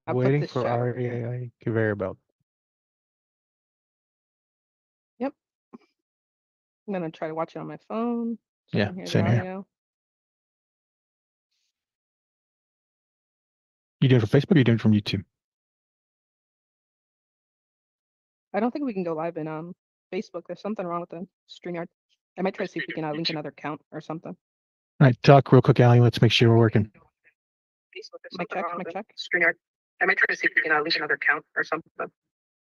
I'll put Waiting this for chat. REI Converybelt. Yep. I'm gonna try to watch it on my phone so I Yeah, can hear the same here. audio. You doing it from Facebook or you doing it from YouTube? I don't think we can go live in Facebook. There's something wrong with the StreamYard. I might try to see if we can link another account or something. All right, talk real quick, Allie. Let's make sure we're working. Mic check, mic check. StreamYard. I might try to see if we can link another account or something. All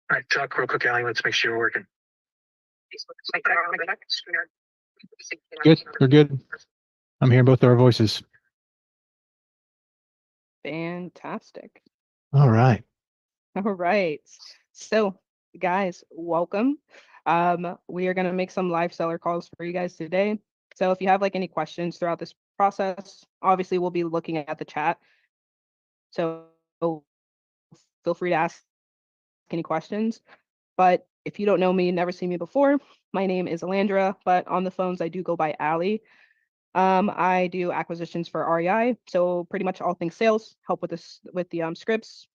right, talk real quick, Allie. Let's make sure we're working. Mic check, mic check. StreamYard. Good, we're good. I'm hearing both our voices. Fantastic. All right. All right. So, guys, welcome. We are going to make some live seller calls for you guys today. So if you have like any questions throughout this process, obviously we'll be looking at the chat. So feel free to ask any questions. But if you don't know me, never seen me before, my name is Alandra, but on the phones I do go by Allie. I do acquisitions for REI, so pretty much all things sales, help with this with the scripts,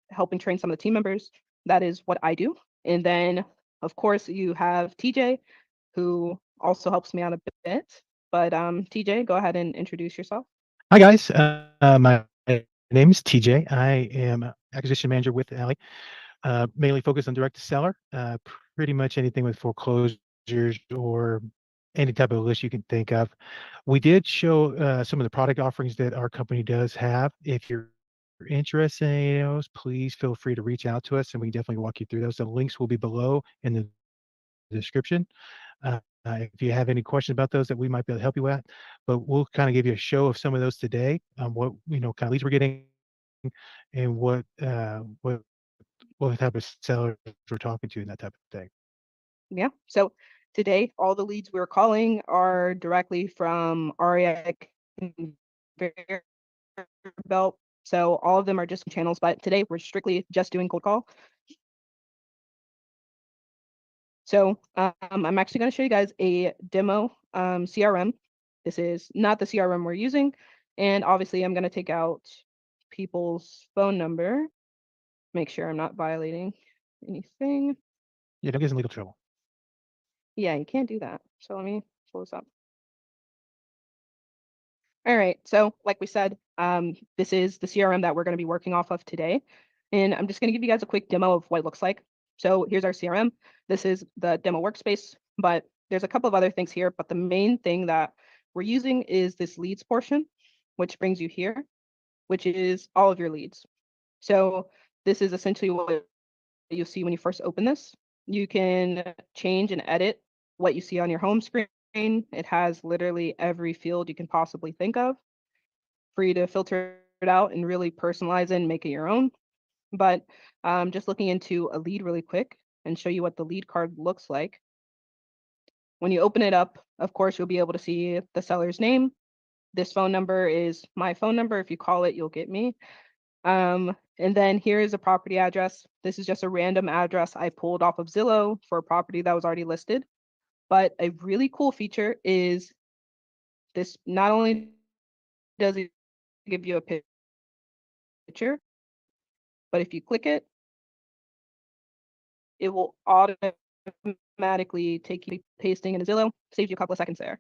helping train some of the team members. That is what I do. And then, of course, you have TJ, who also helps me out a bit. But TJ, go ahead and introduce yourself. Hi, guys. My name is TJ. I am acquisition manager with Allie. Mainly focused on direct to seller. Pretty much anything with foreclosures or any type of list you can think of. We did show some of the product offerings that our company does have. If you're interested in any of those, please feel free to reach out to us and we can definitely walk you through those. The links will be below in the description. If you have any questions about those that we might be able to help you with, but we'll kind of give you a show of some of those today, what kind of leads we're getting and what type of sellers we're talking to and that type of thing. Yeah. So today, all the leads we're calling are directly from REI Converybelt. So all of them are just channels, but today we're strictly just doing cold call. So I'm actually going to show you guys a demo CRM. This is not the CRM we're using. And obviously I'm going to take out people's phone number, make sure I'm not violating anything. Yeah, don't get us in legal trouble. Yeah, you can't do that. So let me pull this up. All right, so like we said, this is the CRM that we're going to be working off of today. And I'm just going to give you guys a quick demo of what it looks like. So here's our CRM. This is the demo workspace, but there's a couple of other things here. But the main thing that we're using is this leads portion, which brings you here, which is all of your leads. So this is essentially what you see when you first open this. You can change and edit what you see on your home screen. It has literally every field you can possibly think of for you to filter it out and really personalize it and make it your own. But just looking into a lead really quick and show you what the lead card looks like. When you open it up, of course, you'll be able to see the seller's name. This phone number is my phone number. If you call it, you'll get me. And then here is a property address. This is just a random address I pulled off of Zillow for a property that was already listed. But a really cool feature is this. Not only does it give you a picture, but if you click it, it will automatically take you pasting in a Zillow, saves you a couple of seconds there.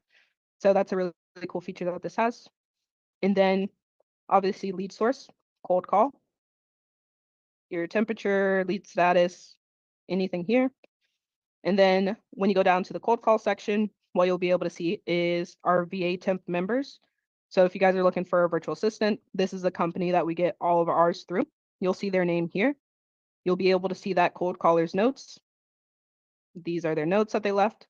So that's a really, really cool feature that this has. And then obviously lead source, cold call, your temperature, lead status, anything here. And then when you go down to the cold call section, what you'll be able to see is our VA temp members. So if you guys are looking for a virtual assistant, this is the company that we get all of ours through. You'll see their name here. You'll be able to see that cold caller's notes. These are their notes that they left.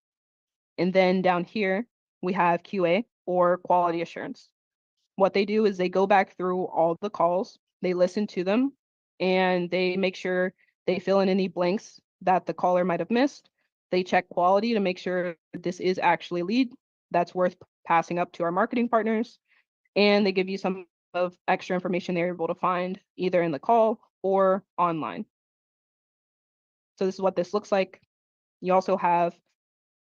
And then down here, we have QA or quality assurance. What they do is they go back through all the calls, they listen to them, and they make sure they fill in any blanks that the caller might have missed. They check quality to make sure this is actually a lead that's worth passing up to our marketing partners. And they give you some of extra information they're able to find either in the call or online. So this is what this looks like. You also have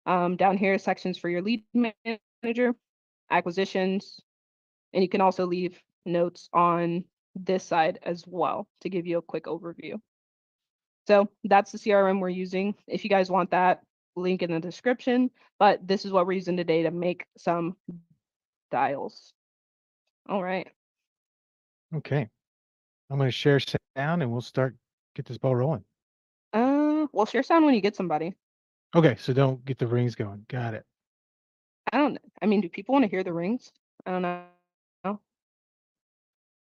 down here sections for your lead manager, acquisitions, and you can also leave notes on this side as well to give you a quick overview. So that's the CRM we're using. If you guys want that, link in the description, but this is what we're using today to make some dials. All right. Okay. I'm going to share sound and we'll get this ball rolling. Well, share sound when you get somebody. Okay. So don't get the rings going. Got it. I mean, do people want to hear the rings? I don't know.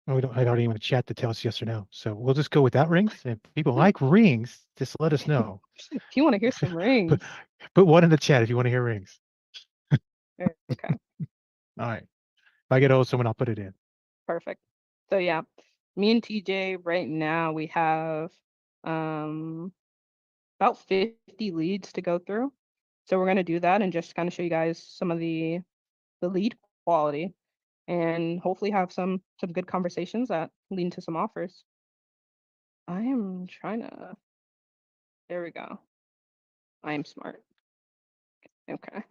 Oh, I don't even want to chat to tell us yes or no. So we'll just go without rings. If people like rings, just let us know. If you want to hear some rings. Put one in the chat if you want to hear rings. Okay, All right. If I get old someone, I'll put it in. perfect. So yeah, me and TJ right now we have about 50 leads to go through. So we're going to do that and just kind of show you guys some of the lead quality and hopefully have some good conversations that lead into some offers. I am trying to, there we go. I am smart. Okay.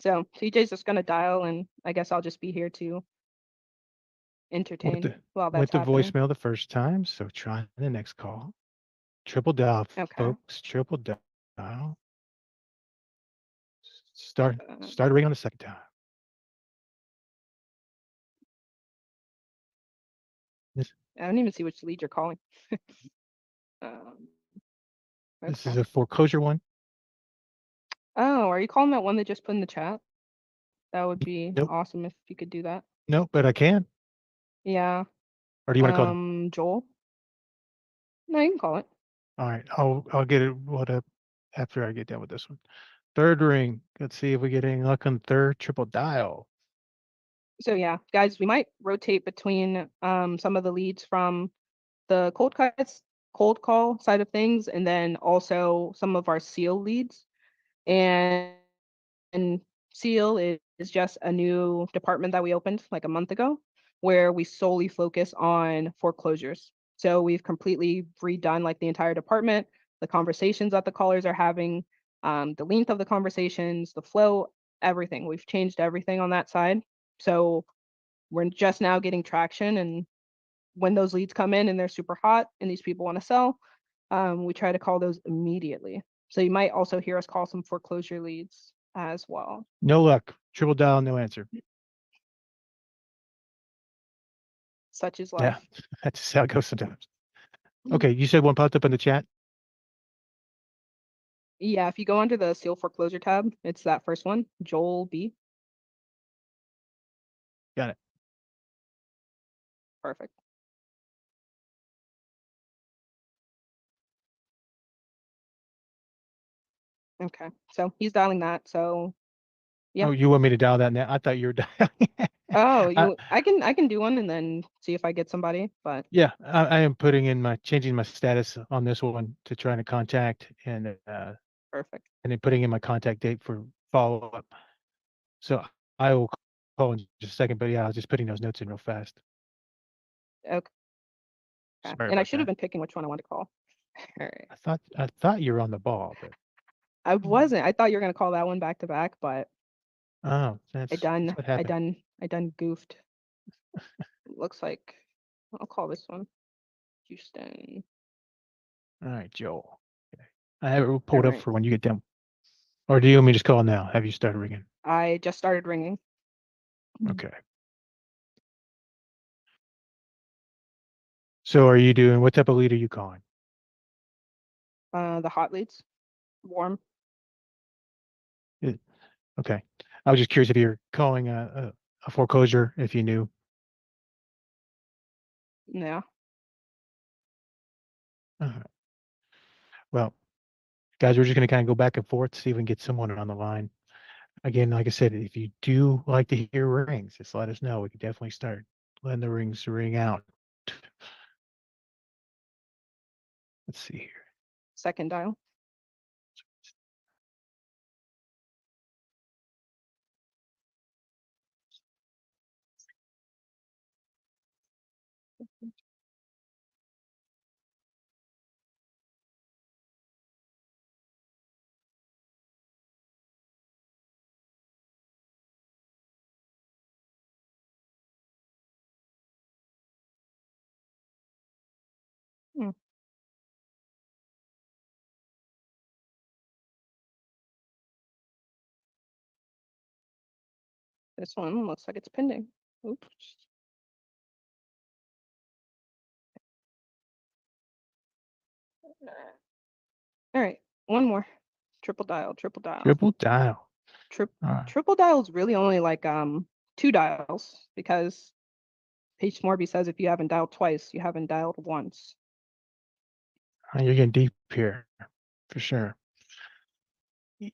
So TJ's just gonna dial and I guess I'll just be here to entertain while Went that's to happening. voicemail the first time, so try the next call. Triple dial, Okay. folks. Triple dial. Start ring on the second time. I don't even see which lead you're calling. This Okay. is a foreclosure one. Oh, are you calling that one that just put in the chat? That would be Nope. awesome if you could do that. Nope, but I can. Yeah. Or do you want to call them? Joel? No, you can call it. All right, I'll get it up after I get done with this one. Third ring. Let's see if we get any luck on third. Triple dial. So yeah, guys, we might rotate between some of the leads from the cold call side of things, and then also some of our seal leads. And seal is just a new department that we opened like a month ago, where we solely focus on foreclosures. So we've completely redone like the entire department, the conversations that the callers are having, the length of the conversations, the flow, everything. We've changed everything on that side. So we're just now getting traction. And when those leads come in and they're super hot and these people want to sell, we try to call those immediately. So you might also hear us call some foreclosure leads as well. No luck. Triple dial, no answer. Such is Yeah, life. that's how it goes sometimes. Okay, you said one popped up in the chat. Yeah, if you go under the seal foreclosure tab, it's that first one, Joel B. Got it. Perfect. Okay, so he's dialing that. So yeah. Oh, you want me to dial that now? I thought you were dialing. Oh, I can do one and then see if I get somebody, but Yeah, I am changing my status on this one to trying to contact and perfect. then putting in my contact date for follow up. So I will call in just a second, but yeah, I was just putting those notes in real fast. Okay. Sorry And I about should have that. been picking which one I wanted to call. All right. I thought you were on the ball, but I wasn't. I thought you were gonna call that one back to back, but oh, that's what happened. I done goofed. Looks like I'll call this one Houston. All right, Joel. Okay. I have it pulled All up right. for when you get done. Or do you want me to just call now? Have you started ringing? I just started ringing. Okay. So are you doing, what type of lead are you calling? The hot leads, warm. Okay. I was just curious if you're calling a foreclosure, if you knew. Yeah. Well, guys, we're just going to kind of go back and forth, see if we can get someone on the line. Again, like I said, if you do like to hear rings, just let us know. We could definitely start letting the rings ring out. Let's see here. Second dial. This one looks like it's pending. Oops. All right, one more. Triple dial, triple dial. Triple dial. Triple dial is really only like 2 dials, because Page Morby says if you haven't dialed twice, you haven't dialed once. You're getting deep here, for sure.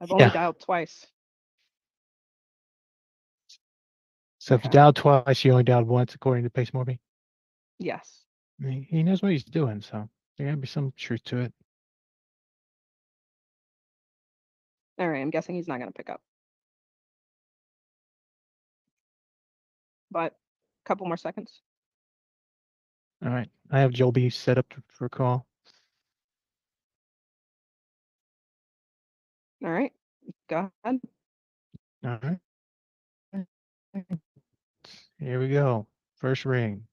I've only Yeah. dialed twice. So if you dialed twice, you only dialed once, according to Pace Morby. Yes. I mean, he knows what he's doing, so there gotta be some truth to it. All right, I'm guessing he's not going to pick up. But a couple more seconds. All right, I have Joel B set up for a call. All right, go ahead. All right. Here we go. First ring.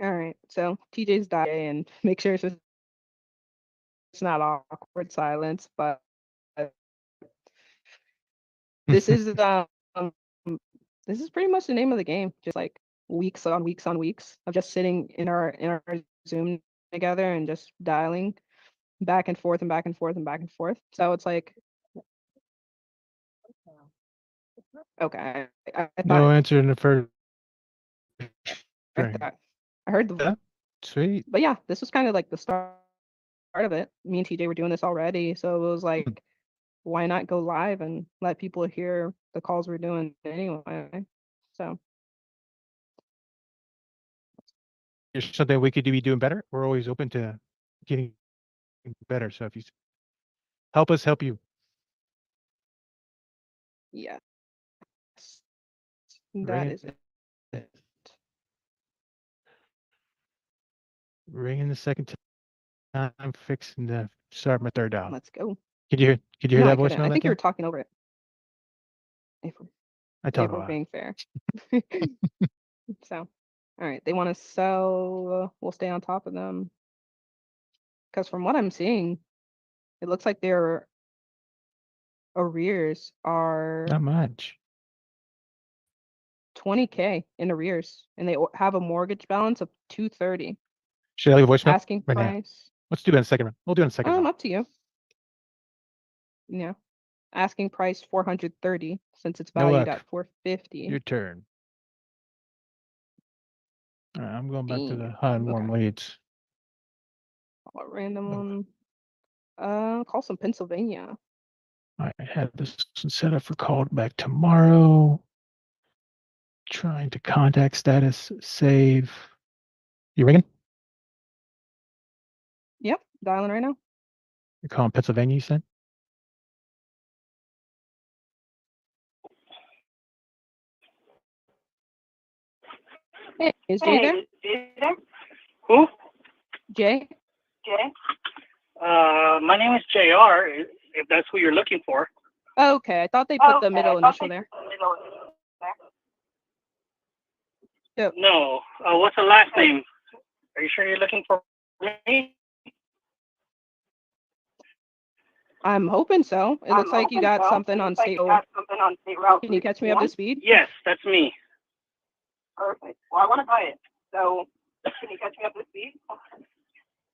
All right, so TJ's dying, and make sure it's not awkward silence, but this is this is pretty much the name of the game. Just like weeks on weeks on weeks of just sitting in our Zoom together and just dialing back and forth and back and forth and back and forth. So it's like, okay, I No thought answer in the first I ring. thought- I heard the, Yeah, sweet. but yeah, this was kind of like the start of it. Me and TJ were doing this already, so it was like, why not go live and let people hear the calls we're doing anyway? So There's something we could be doing better. We're always open to getting better. So if you help us, help you. yeah, Ring that it. is it. Ringing the second time. I'm fixing to start my third dial. Let's go. Could you hear No, I that couldn't. voicemail? I that think you time? were talking over it. I talk If a we're lot. being fair. So, all right, they want to sell. We'll stay on top of them. Because from what I'm seeing, it looks like their arrears are Not much. 20K in arrears, and they have a mortgage balance of 230. Should I leave a voicemail? Asking Right now. price. Let's do that in a second round. We'll do it in a second round. Up to you. Yeah. Asking price 430 since it's No valued luck. at 450. Your turn. All right, I'm going back to the Damn. hot and warm leads. A random one. Call some Pennsylvania. I had this set up for call back tomorrow. Trying to contact status, save. You ringing? Yep, dialing right now. You're calling Pennsylvania, you said? Hey, is Jay there? Who? Jay? Jay? My name is JR, if that's who you're looking for. Okay, I thought they put the middle initial there. Yep. No. What's the last name? Are you sure you're looking for me? I'm hoping so. It looks like you got something on state road. Can you catch me up to speed? Yes, that's me. Perfect. Well, I want to buy it. So, can you catch me up to speed?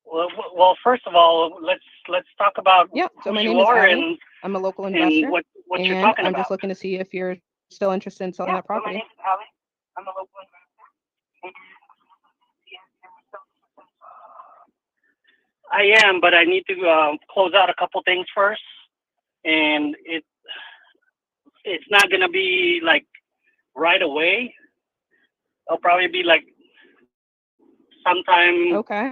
Well, first of all, let's talk about Yeah. So who my you name is are Allie. I'm a local investor, and what you're and talking I'm about. just looking to see if you're still interested in selling that So my property. name is Allie. I'm a local investor. And I am, but I need to close out a couple things first, and it's not gonna be like right away. It'll probably be like sometime Okay.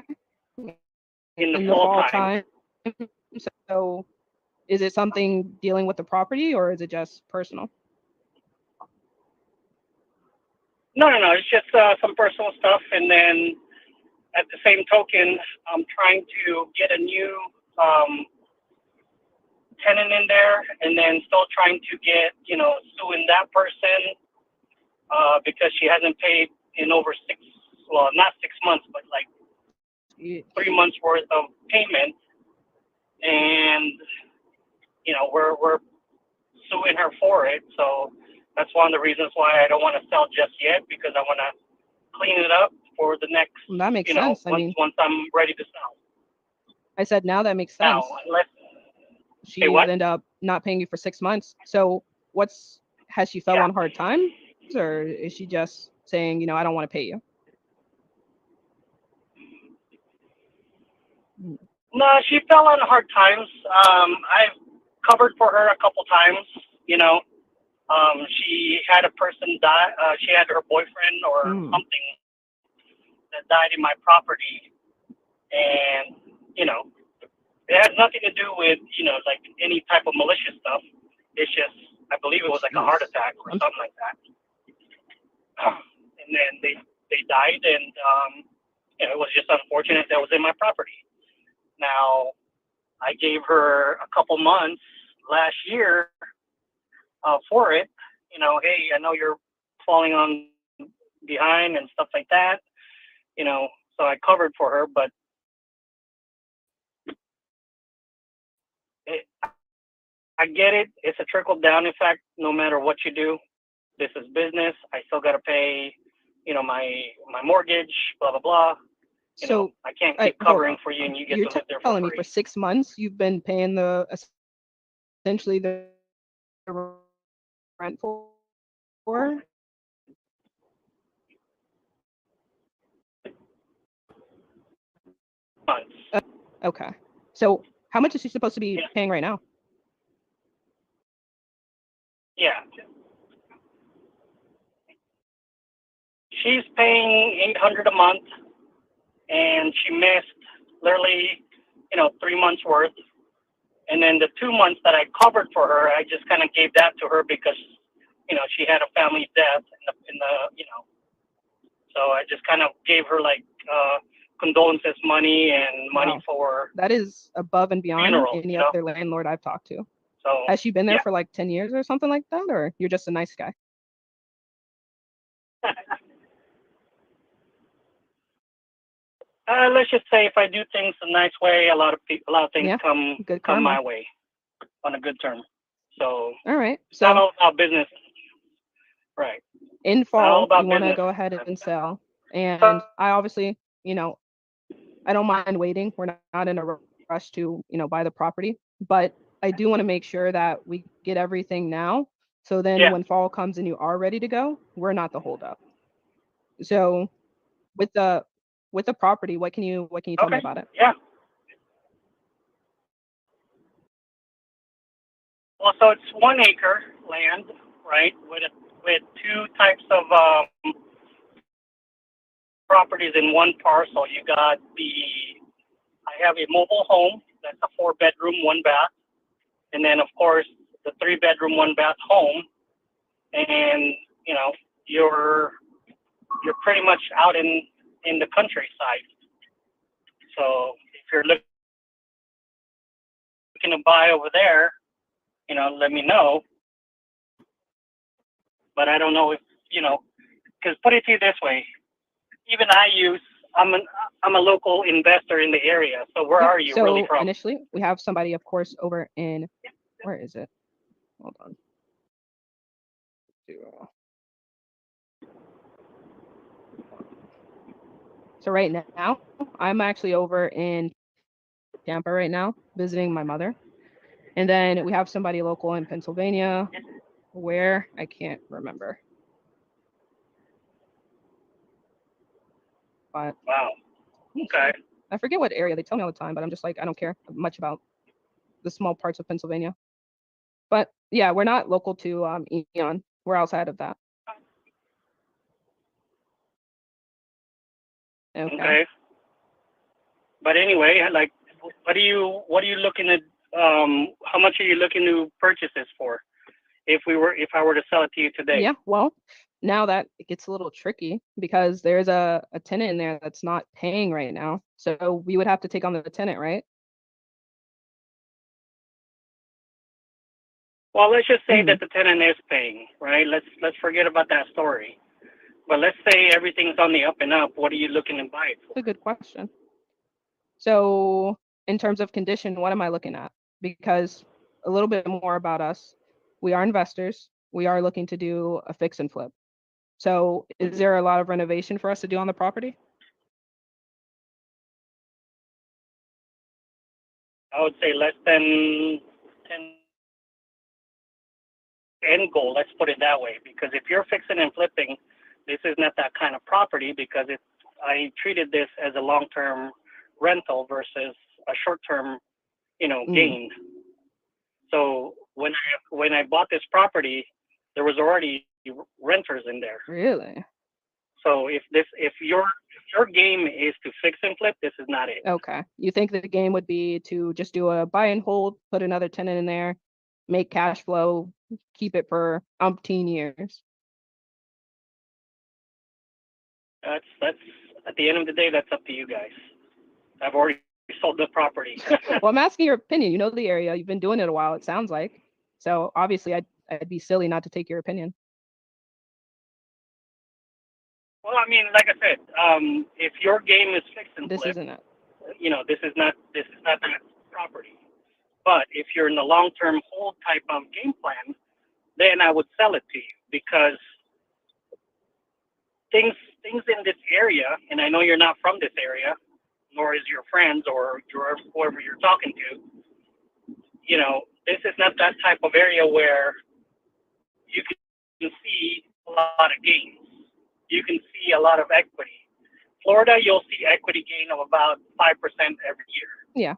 in the In the fall fall time. time. So is it something dealing with the property, or is it just personal? No. It's just some personal stuff, and then at the same token, I'm trying to get a new tenant in there, and then still trying to get suing that person because she hasn't paid in over well, not 6 months, but like You- 3 months worth of payment, and we're suing her for it. So that's one of the reasons why I don't want to sell just yet, because I want to clean it up for the next, That makes sense. I mean, once I'm ready to sell. I said now that makes Now, sense. unless She what? end up not paying you for 6 months. So has she fell Yeah. on hard times, or is she just saying, I don't want to pay you? No, she fell on hard times. I've covered for her a couple times. She had a person die. She had her boyfriend or something that died in my property, and it has nothing to do with like any type of malicious stuff. It's just, I believe it was like a heart attack or something like that. And then they died, and it was just unfortunate that was in my property. Now, I gave her a couple months last year for it. Hey, I know you're falling on behind and stuff like that. So I covered for her, but I get it. It's a trickle down effect. No matter what you do, this is business. I still got to pay, my mortgage, blah blah blah. So I can't hold keep covering on. for you, and you get You're to live there for telling me free. for 6 months you've been paying essentially the rent for? Months. Okay. So how much is she supposed to be Yeah. paying right now? Yeah. She's paying $800 a month, and she missed literally, 3 months worth. And then the 2 months that I covered for her, I just kind of gave that to her because, she had a family death in the. So I just kind of gave her like condolences money and money Wow. for That is above and beyond funeral. any other landlord I've talked to. So Has she been there yeah. for like 10 years or something like that? Or you're just a nice guy? Let's just say if I do things a nice way, a lot of things Yeah, come good come karma. my way on a good term. So All right. it's not So all about business, right? in all fall, about you want to business. go ahead and sell. And I obviously, I don't mind waiting. We're not in a rush to, buy the property, but I do want to make sure that we get everything now. So then Yeah. when fall comes and you are ready to go, we're not the holdup. So with the property, what can you tell me Okay. about it? Yeah. Well, so it's 1 acre land, right? With two types of properties in one parcel. You got I have a mobile home that's a 4-bedroom, 1 bath, and then of course the 3-bedroom, 1 bath home, and you're pretty much out in the countryside. So if you're looking to buy over there, let me know. But I don't know if because put it to you this way, even I'm a local investor in the area. So where Yeah, are you really so from? initially, we have somebody, of course, over in, where is it? Hold on. So right now, I'm actually over in Tampa right now, visiting my mother. And then we have somebody local in Pennsylvania, where I can't remember. But Wow. Okay. I forget what area. They tell me all the time, but I'm just like, I don't care much about the small parts of Pennsylvania. But yeah, we're not local to Eon. We're outside of that. Okay. But anyway, like, what are you looking at? How much are you looking to purchase this for? If I were to sell it to you today? Yeah, well, now that it gets a little tricky because there's a tenant in there that's not paying right now. So we would have to take on the tenant, right? Well, let's just say Mhm. that the tenant is paying, right? Let's forget about that story. But let's say everything's on the up and up. What are you looking to buy it That's for? a good question. So in terms of condition, what am I looking at? Because a little bit more about us. We are investors. We are looking to do a fix and flip. So is there a lot of renovation for us to do on the property? I would say less than 10 end goal. Let's put it that way. Because if you're fixing and flipping, this is not that kind of property because I treated this as a long-term rental versus a short-term, gain. So when I bought this property, there was already renters in there. Really? So if your game is to fix and flip, this is not it. Okay. You think that the game would be to just do a buy and hold, put another tenant in there, make cash flow, keep it for umpteen years? That's at the end of the day, that's up to you guys. I've already sold the property. Well, I'm asking your opinion. You know the area. You've been doing it a while, it sounds like. So obviously I'd be silly not to take your opinion. Well, I mean, like I said, if your game is fix and This flip, isn't it. this is not that property. But if you're in the long-term hold type of game plan, then I would sell it to you because things in this area, and I know you're not from this area, nor is your friends or whoever you're talking to. This is not that type of area where you can see a lot of gains. You can see a lot of equity. Florida, you'll see equity gain of about 5% every year. Yeah.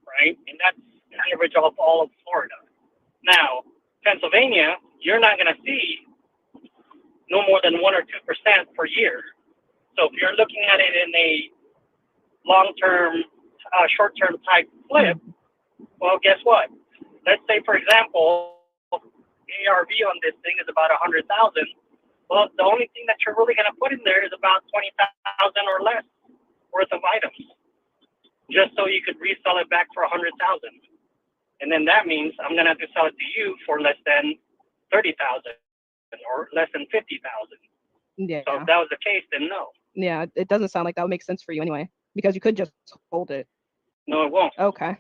Right? And that's the average of all of Florida. Now, Pennsylvania, you're not going to see no more than 1 or 2% per year. So if you're looking at it in a long-term, short-term type flip, well, guess what? Let's say, for example, ARV on this thing is about 100,000. Well, the only thing that you're really going to put in there is about 20,000 or less worth of items, just so you could resell it back for 100,000. And then that means I'm going to have to sell it to you for less than 30,000 or less than 50,000. Yeah. So if that was the case, then no. Yeah, it doesn't sound like that would make sense for you anyway, because you could just hold it. No, it won't. Okay.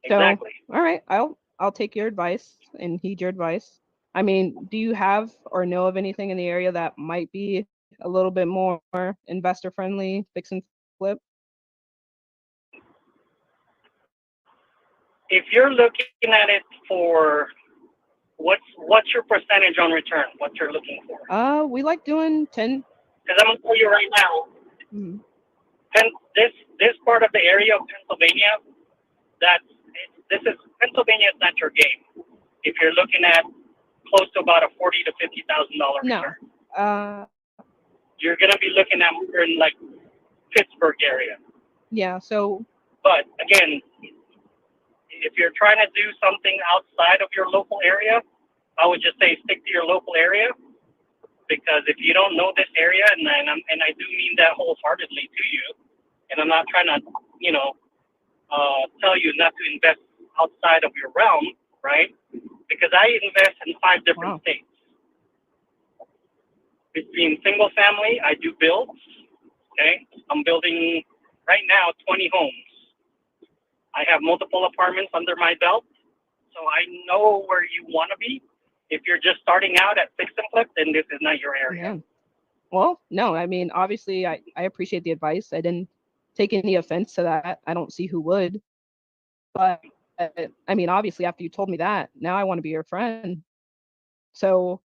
So, Exactly. all right, I'll take your advice and heed your advice. I mean, do you have or know of anything in the area that might be a little bit more investor friendly, fix and flip? If you're looking at it for what's your percentage on return? What you're looking for? We like doing 10. Because I'm gonna tell you right now, this part of the area of Pennsylvania, Pennsylvania is not your game. If you're looking at close to about a $40,000 to $50,000 return, No. you're gonna be looking at more in like Pittsburgh area. Yeah. So. But again, if you're trying to do something outside of your local area, I would just say stick to your local area. Because if you don't know this area, and I do mean that wholeheartedly to you, and I'm not trying to, tell you not to invest outside of your realm, right? Because I invest in 5 different states. Between single family, I do builds. Okay, I'm building right now 20 homes. I have multiple apartments under my belt, so I know where you want to be. If you're just starting out at fix and flip, then this is not your area. Yeah. Well, no, I mean, obviously, I appreciate the advice. I didn't take any offense to that. I don't see who would. But I mean, obviously, after you told me that, now I want to be your friend. So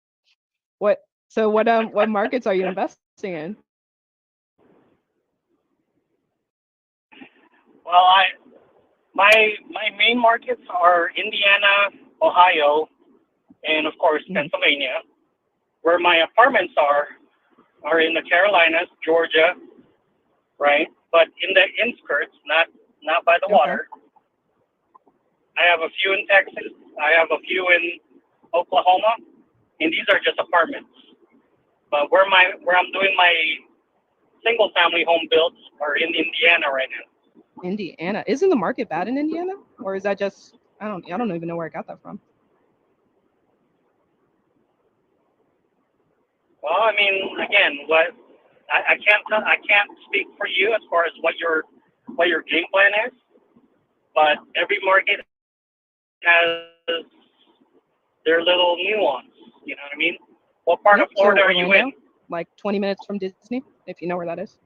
what markets are you investing in? Well, my main markets are Indiana, Ohio, and of course Pennsylvania. Where my apartments are in the Carolinas, Georgia, right? But in the inskirts, not by the water. I have a few in Texas. I have a few in Oklahoma, and these are just apartments. But where I'm doing my single family home builds are in Indiana right now. Indiana. Isn't the market bad in Indiana? Or is that just I don't even know where I got that from. Well, I mean, again, what I can't speak for you as far as what your game plan is, but every market has their little nuance. You know what I mean? What part Yep, of Florida so are you in? Orlando, like 20 minutes from Disney, if you know where that is.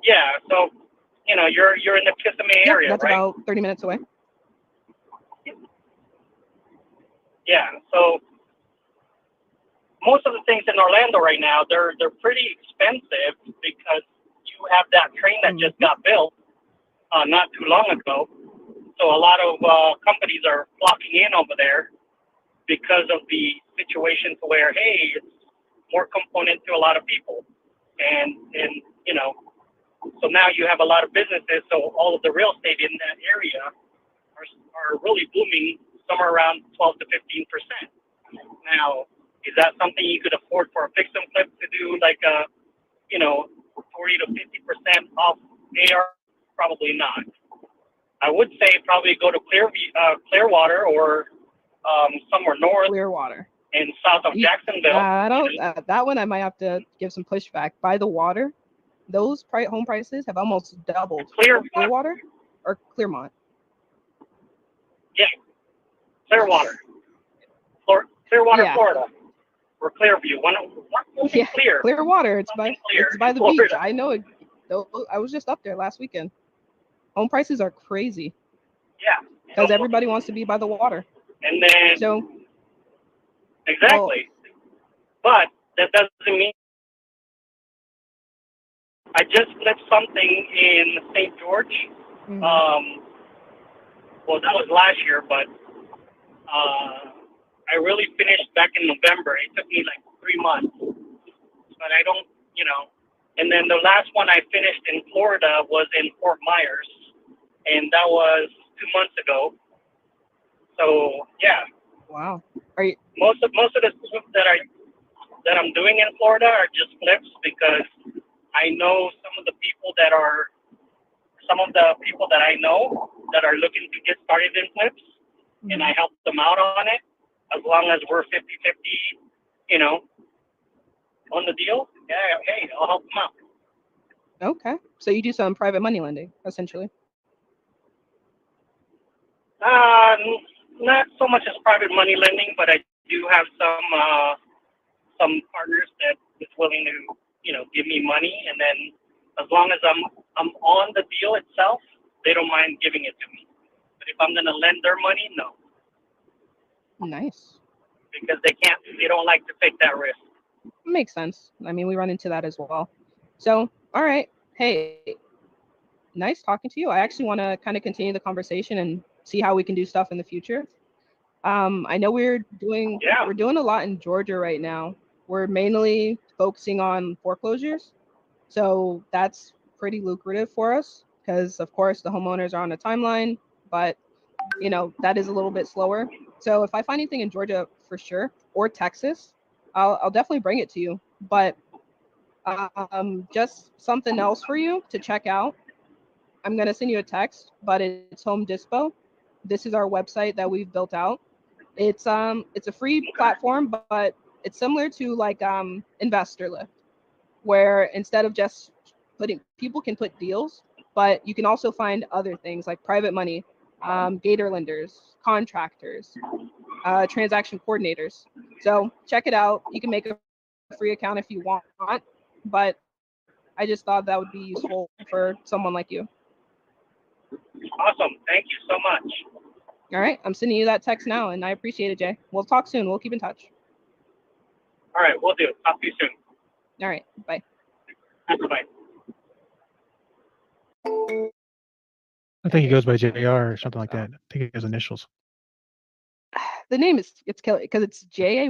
Yeah, so you're in the Kissimmee Yep, area, that's right? about 30 minutes away. Yeah, so most of the things in Orlando right now, they're pretty expensive because you have that train that just got built not too long ago. So a lot of companies are flocking in over there because of the situation to where, hey, it's more component to a lot of people. And so now you have a lot of businesses. So all of the real estate in that area are really booming somewhere around 12 to 15%. Now, is that something you could afford for a fix and flip to do like 40 to 50% off AR? Probably not. I would say probably go to Clearwater or somewhere north Clearwater. and south of Jacksonville. I don't. That one I might have to give some pushback. By the water, those home prices have almost doubled. Clearwater or Clearmont? Yeah, Clearwater. Clearwater, Yeah. Florida. Or Clearview. One Yeah, clear. Clearwater. It's by the Florida. beach. I know it. I was just up there last weekend. Home prices are crazy. Yeah. Because everybody wants to be by the water. And then So exactly. But that doesn't mean I just flipped something in St. George. Well, that was last year, but I really finished back in November. It took me like 3 months, but I don't, And then the last one I finished in Florida was in Fort Myers, and that was 2 months ago. So yeah. Wow. Are you? Most of the stuff that I'm doing in Florida are just flips because I know some of the people that I know that are looking to get started in flips, and I help them out on it as long as we're 50-50, on the deal. Yeah, hey, I'll help them out. Okay. So you do some private money lending, essentially. Not so much as private money lending, but I do have some partners that is willing to, give me money, and then as long as I'm on the deal itself, they don't mind giving it to me. But if I'm gonna lend their money, no. Nice. Because they don't like to take that risk. Makes sense. I mean, we run into that as well. So, all right. Hey, nice talking to you. I actually want to kind of continue the conversation and see how we can do stuff in the future. I know we're doing a lot in Georgia right now. We're mainly focusing on foreclosures. So that's pretty lucrative for us because, of course, the homeowners are on a timeline, but, that is a little bit slower. So if I find anything in Georgia for sure, or Texas, I'll definitely bring it to you. But just something else for you to check out. I'm going to send you a text, but it's Home Dispo. This is our website that we've built out. It's a free platform, but it's similar to like Investor Lift, where instead of just people can put deals, but you can also find other things like private money, gator lenders, contractors, transaction coordinators. So check it out. You can make a free account if you want, but I just thought that would be useful for someone like you. Awesome. Thank you so much. All right. I'm sending you that text now, and I appreciate it, Jay. We'll talk soon. We'll keep in touch. All right. We'll do. Talk to you soon. All right. Bye. Bye. I think he goes by JR or something like that. I think he has initials. The name it's killer because it's Jay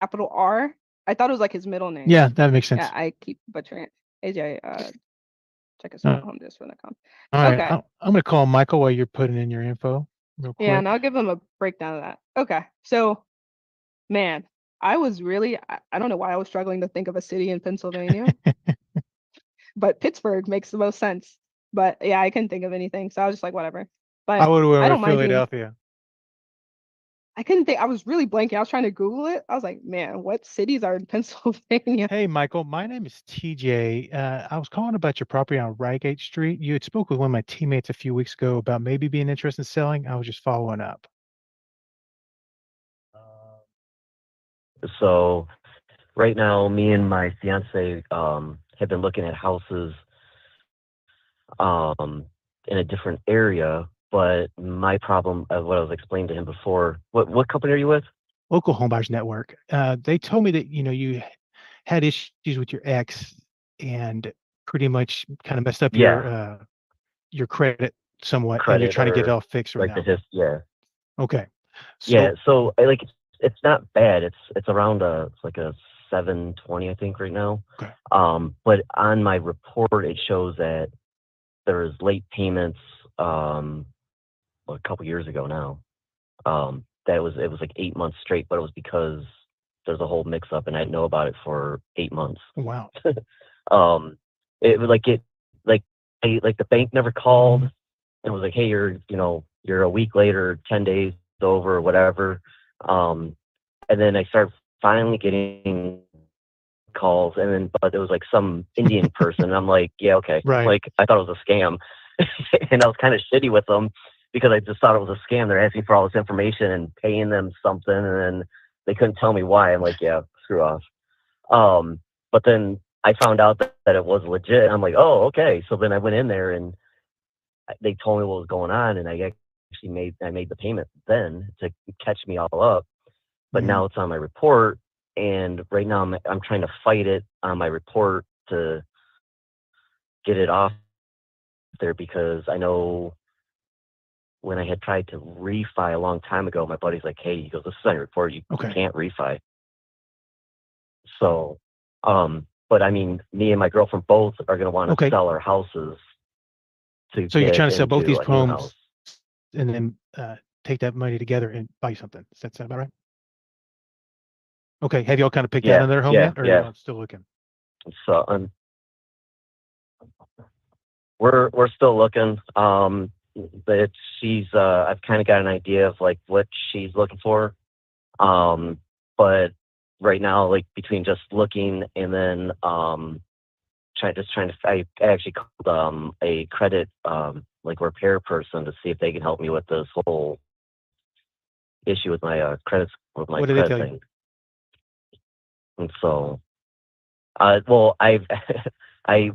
capital R. I thought it was like his middle name. Yeah, that makes sense. Yeah, I keep butchering it. AJ, check us out homedisco.com. All right. Okay. I'm gonna call Michael while you're putting in your info real quick. Yeah, and I'll give him a breakdown of that. Okay. So, man, I was really I don't know why I was struggling to think of a city in Pennsylvania. But Pittsburgh makes the most sense. But yeah, I couldn't think of anything. So I was just like, whatever. But I would I have don't mind doing Philadelphia. I couldn't think. I was really blanking. I was trying to Google it. I was like, man, what cities are in Pennsylvania? Hey, Michael, my name is TJ. I was calling about your property on Reigate Street. You had spoke with one of my teammates a few weeks ago about maybe being interested in selling. I was just following up. So right now, me and my fiance have been looking at houses in a different area. But my problem, what I was explaining to him before, what company are you with? Local Home Buyers Network. They told me that you had issues with your ex and pretty much kind of messed up Yeah, your credit somewhat, and you're credit trying to get it or all fixed right like the now. yeah. Okay. Yeah, So so like it's not bad. It's around it's like a 720, I think, right now. okay. But on my report it shows that there's late payments a couple years ago now. That it was like 8 months straight, but it was because there's a whole mix up and I didn't know about it for 8 months. Wow. Um it was like like the bank never called and was like, hey, you're a week later, 10 days over or whatever. And then I started finally getting calls, and then but it was like some Indian person. And I'm like, yeah, okay. Right. Like I thought it was a scam, and I was kind of shitty with them because I just thought it was a scam. They're asking for all this information and paying them something, and then they couldn't tell me why. I'm like, yeah, screw off. But then I found out that it was legit. I'm like, oh, okay. So then I went in there and they told me what was going on, and I actually made the payment then to catch me all up. But Mhm. now it's on my report, and right now I'm trying to fight it on my report to get it off there because I know when I had tried to refi a long time ago, my buddy's like, hey, he goes, this is on your report, you Okay. can't refi. So, but I mean, me and my girlfriend both are going to want to Okay. sell our houses to So you're get trying to sell both into these a new homes house. and then take that money together and buy something. Does that sound about right? Okay. Have y'all kind of picked out Yeah, another home yeah, yet, or are yeah. y'all still looking? So we're still looking. But she's I've kind of got an idea of like what she's looking for. But right now, like between just looking and then trying to I actually called a credit like repair person to see if they can help me with this whole issue with my What did they tell you? thing. And so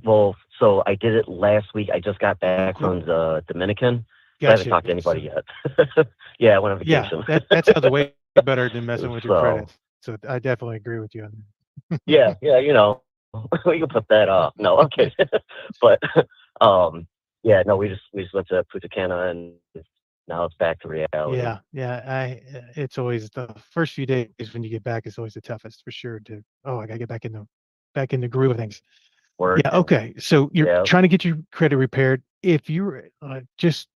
well, so I did it last week. I just got back Cool. from the Dominican. So I haven't Gotcha. talked to anybody yet. Yeah, I went on Yeah, vacation. that sounds way better than messing with your So credits. So I definitely agree with you on that. yeah, we can put that off. No, I'm kidding. But yeah, no, we just went to Punta Cana and now it's back to reality. Yeah. It's always the first few days when you get back is always the toughest for sure. I gotta get back in the groove of things. Work. Yeah. Okay. So you're Yeah. trying to get your credit repaired. If you were just,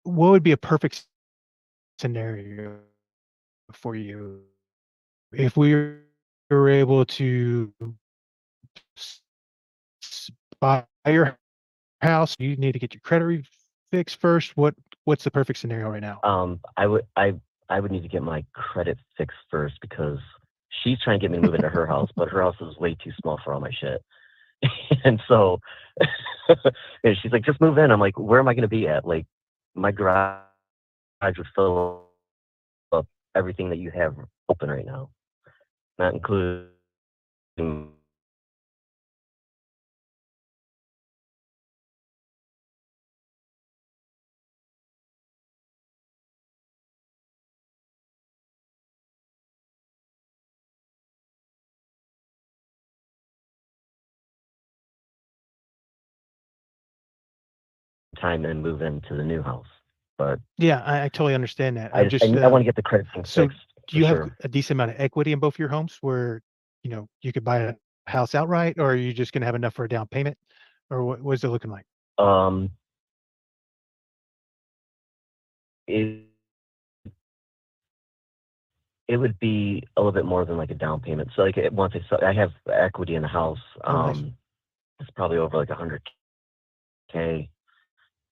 what would be a perfect scenario for you if we were able to s- buy your house? You need to get your credit fixed first. What's the perfect scenario right now? I would need to get my credit fixed first because she's trying to get me to move into her house, but her house is way too small for all my shit. And so and she's like, just move in. I'm like, where am I going to be at? Like, my garage would fill up everything that you have open right now, not including time and move into the new house. But Yeah, I totally understand that. I I'm just just I want to get the credit thing so fixed. do you have Sure. a decent amount of equity in both your homes where you could buy a house outright, or are you just gonna have enough for a down payment, or what is it looking like? Um, it it would be a little bit more than like a down payment. So like once I have equity in the house, Oh, nice. it's probably over like 100K.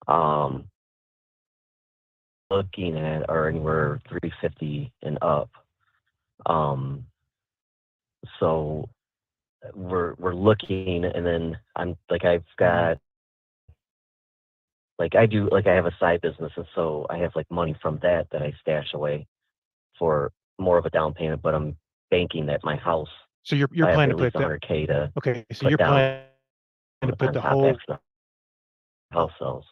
Um, looking at are anywhere 350 and up. So we're looking, and then I'm like, I've got like, I have a side business, and so I have like money from that I stash away for more of a down payment, but I'm banking that my house, So you're I have planning at to least put that. 100K to Okay, so put you're down planning to put on the top whole after the house sells,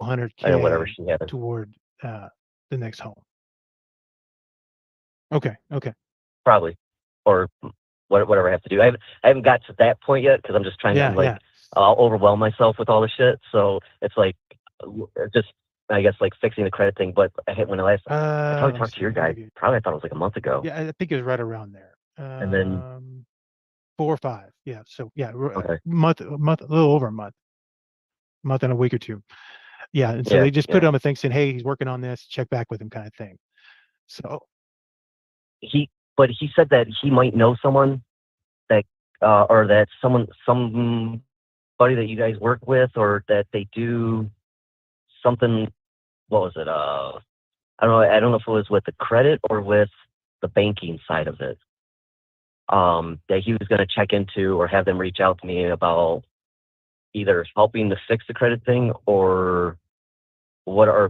100K and whatever she has. toward the next home. Okay. Probably, or whatever I have to do. I haven't got to that point yet because I'm just trying to, I'm like, I'll overwhelm myself with all the shit. So it's like, just, I guess, like fixing the credit thing. But I probably talked to your guy. Probably, I thought it was like a month ago. Yeah, I think it was right around there. And then 4 or 5. Yeah. So yeah, okay, a month, a little over a month and a week or two. Yeah. And so yeah, they just put yeah. on a thing saying, "Hey, he's working on this. Check back with him," kind of thing. So But he said that he might know someone that, or that somebody that you guys work with, or that they do something. What was it? I don't know if it was with the credit or with the banking side of it. That he was going to check into, or have them reach out to me about either helping to fix the credit thing, or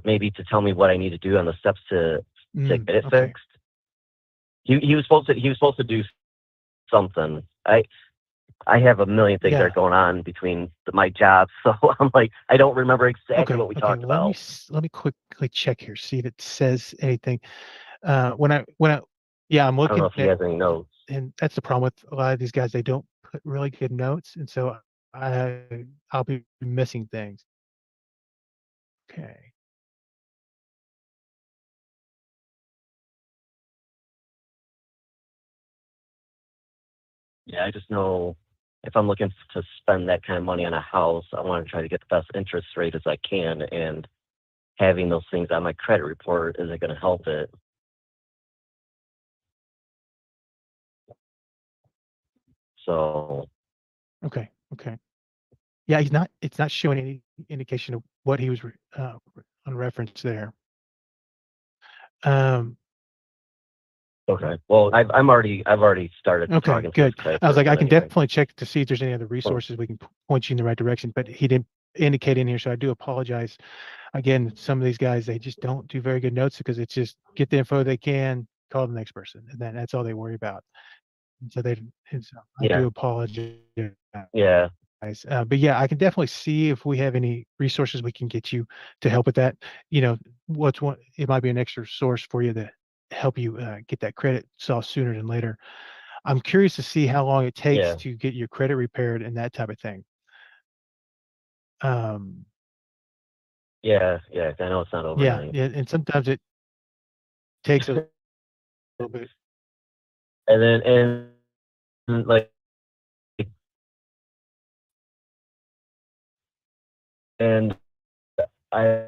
maybe to tell me what I need to do on the steps to get it fixed. He was supposed to do something. I have a million things that are going on between my jobs, so I'm like, I don't remember exactly what we talked about. Let me quickly check here, see if it says anything. I'm looking. I don't know if he has any notes. And that's the problem with a lot of these guys. They don't put really good notes, and so I'll be missing things. Okay. Yeah, I just know if I'm looking to spend that kind of money on a house, I want to try to get the best interest rate as I can, and having those things on my credit report isn't going to help it. So Okay. Yeah, it's not showing any indication of what he was on reference there. okay, well, I've already started Okay, talking to good. his credit I was like, I person can anyway. definitely check to see if there's any other resources we can point you in the right direction, but he didn't indicate in here, so I do apologize. Again, some of these guys, they just don't do very good notes, because it's just get the info they can, call the next person, and then that's all they worry about. And so I do apologize. Yeah. But yeah, I can definitely see if we have any resources we can get you to help with that. It might be an extra source for you to help you get that credit solved sooner than later. I'm curious to see how long it takes to get your credit repaired and that type of thing. Yeah, I know it's not overnight. Yeah, and sometimes it takes a little bit. And like, and I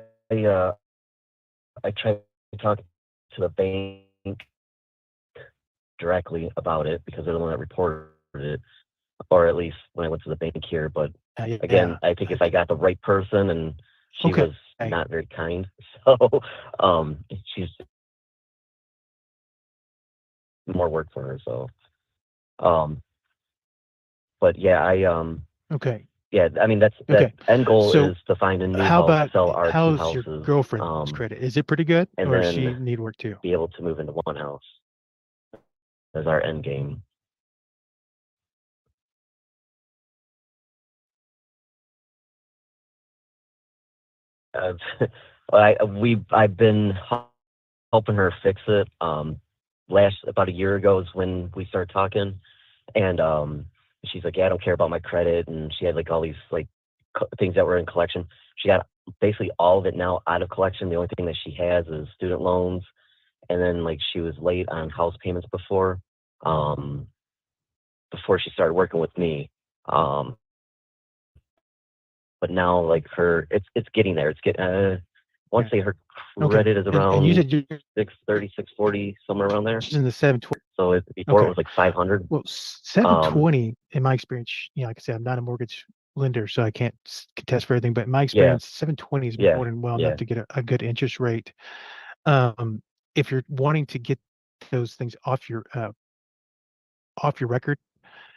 tried to talk to the bank directly about it, because they're the one that reported it, or at least when I went to the bank here. But again, I think if I got the right person, and she was not very kind, so she's more work for her. So, but yeah, yeah, I mean, that end goal is to find a new house, sell our 2 houses. How's your girlfriend's credit? Is it pretty good, and or does then she need work too? be able to move into one house as our end game. I've been helping her fix it. About a year ago is when we started talking, and she's like, "Yeah, I don't care about my credit," and she had like all these like things that were in collection. She got basically all of it now out of collection. The only thing that she has is student loans, and then like she was late on house payments before she started working with me. But now like it's getting there. It's getting I want to say her credit is around and you said 630, 640, somewhere around there. She's in the 720. So before it was like 500. Well, 720 in my experience, like I said, I'm not a mortgage lender, so I can't contest for everything. But in my experience, 720 is Yeah. more than well Yeah. enough to get a good interest rate. If you're wanting to get those things off your record,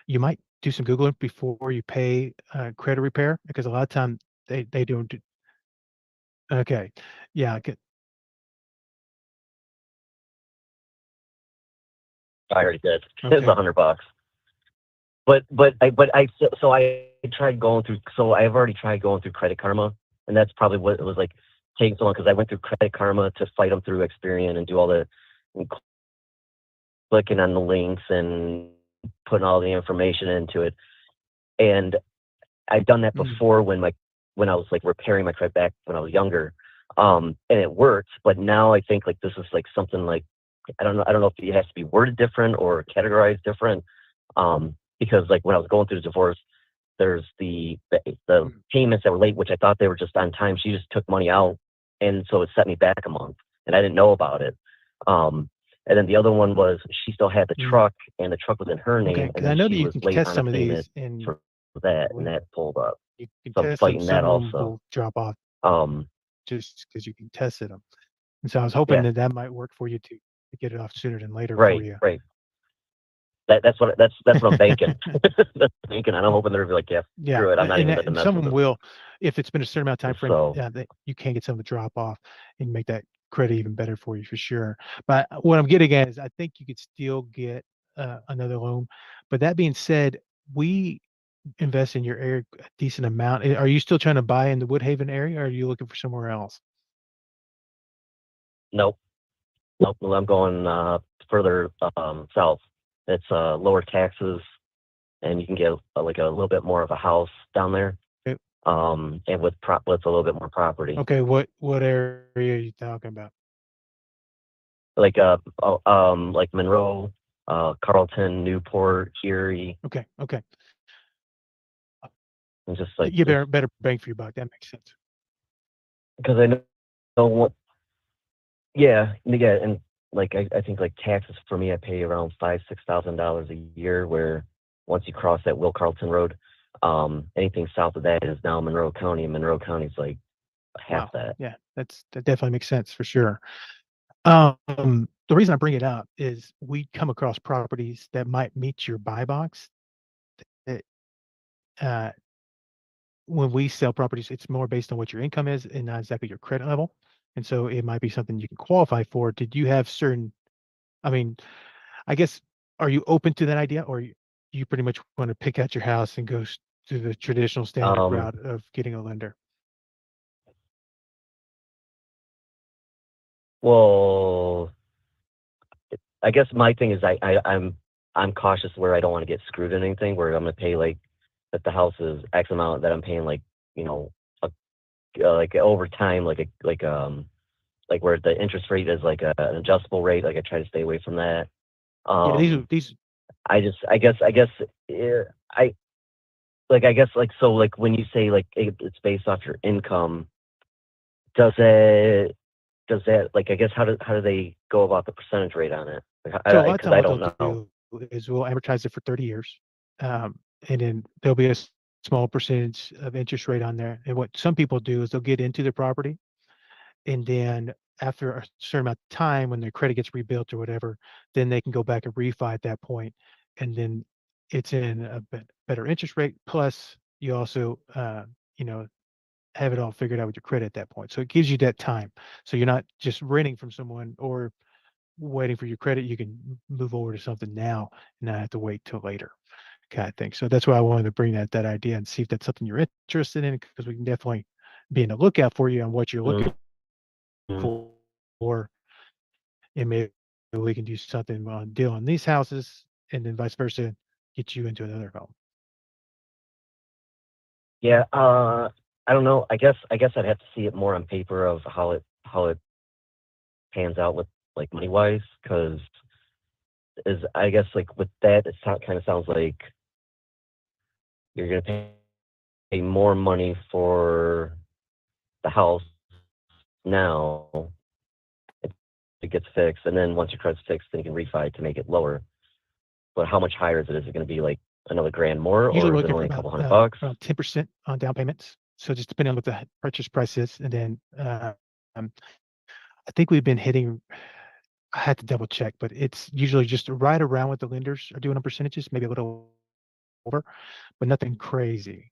you might do some Googling before you pay credit repair, because a lot of time they don't do. Okay, yeah, I already did. It was okay, $100. But I tried going through. So I've already tried going through Credit Karma, and that's probably what it was like taking so long, because I went through Credit Karma to fight them through Experian and do all the and clicking on the links and putting all the information into it. And I've done that before when I was like repairing my credit back when I was younger, and it worked. But now I think like this is like something like I don't know if it has to be worded different or categorized different. Because like when I was going through the divorce, there's the payments that were late, which I thought they were just on time. She just took money out, and so it set me back a month, and I didn't know about it. And then the other one was she still had the truck, and the truck was in her name, okay. and Because I then know that she you was can late test on a some of payment these, and for that, and that pulled up. you can So I'm test them. fighting that Some of them also. will drop off Um, just because you can test them. And so I was hoping yeah, that might work for you to get it off sooner than later for right, you. right. That's what I'm banking. That's banking. And I'm hoping they'll be like, yeah, Yeah, screw it. I'm not even going to and mess some with of them it. will, if it's been a certain amount of time frame, So that you can get some of the drop off and make that credit even better for you for sure. But what I'm getting at is I think you could still get another loan. But that being said, we invest in your area a decent amount. Are you still trying to buy in the Woodhaven area, or are you looking for somewhere else? nope. Well, I'm going further south. It's lower taxes, and you can get like a little bit more of a house down there. Okay. And with a little bit more property. Okay, what area are you talking about? Like like Monroe, Carlton, Newport, Erie, Okay, and just like you better bang for your buck. That makes sense. because I know what. Yeah, and like I think like taxes for me, I pay around $5,000-6,000 a year. Where once you cross that Will Carlton Road, anything south of that is now Monroe County, and Monroe County's like half Wow. that. Yeah, that definitely makes sense for sure. The reason I bring it up is we come across properties that might meet your buy box. That uh, when we sell properties, it's more based on what your income is and not exactly your credit level. And so it might be something you can qualify for. Did you have certain? I mean, I guess, are you open to that idea, or you pretty much want to pick out your house and go through the traditional standard Um, route of getting a lender? well, I guess my thing is I'm cautious where I don't want to get screwed in anything where I'm gonna pay like that the house is X amount that I'm paying like a, like over time like where the interest rate is like an adjustable rate, like I try to stay away from that. Yeah, Um, these. I guess I guess like so like when you say like it's based off your income, does it does that like I guess how do they go about the percentage rate on it? So a lot of Because time I what don't they'll know. do is we'll advertise it for 30 years. And then there'll be a small percentage of interest rate on there. And what some people do is they'll get into the property, and then after a certain amount of time, when their credit gets rebuilt or whatever, then they can go back and refi at that point. And then it's in a better interest rate. Plus you also, you know, have it all figured out with your credit at that point. So it gives you that time. So you're not just renting from someone or waiting for your credit. You can move over to something now and not have to wait till later, kind of thing. So that's why I wanted to bring that idea and see if that's something you're interested in, because we can definitely be in the lookout for you on what you're looking Mhm. for, and maybe we can do something on deal on these houses, and then vice versa, get you into another home. Yeah, I don't know. I guess I'd have to see it more on paper of how it pans out with like money wise, because is I guess like with that it kind of sounds like you're gonna pay more money for the house now if it gets fixed, and then once your credit's fixed, then you can refi to make it lower. But how much higher is it? Is it going to be like another grand more, Usually or we're is it looking for only a couple about $100? around 10% on down payments. So just depending on what the purchase price is, and then I think we've been hitting. I had to double check, but it's usually just right around what the lenders are doing on percentages, maybe a little over, but nothing crazy.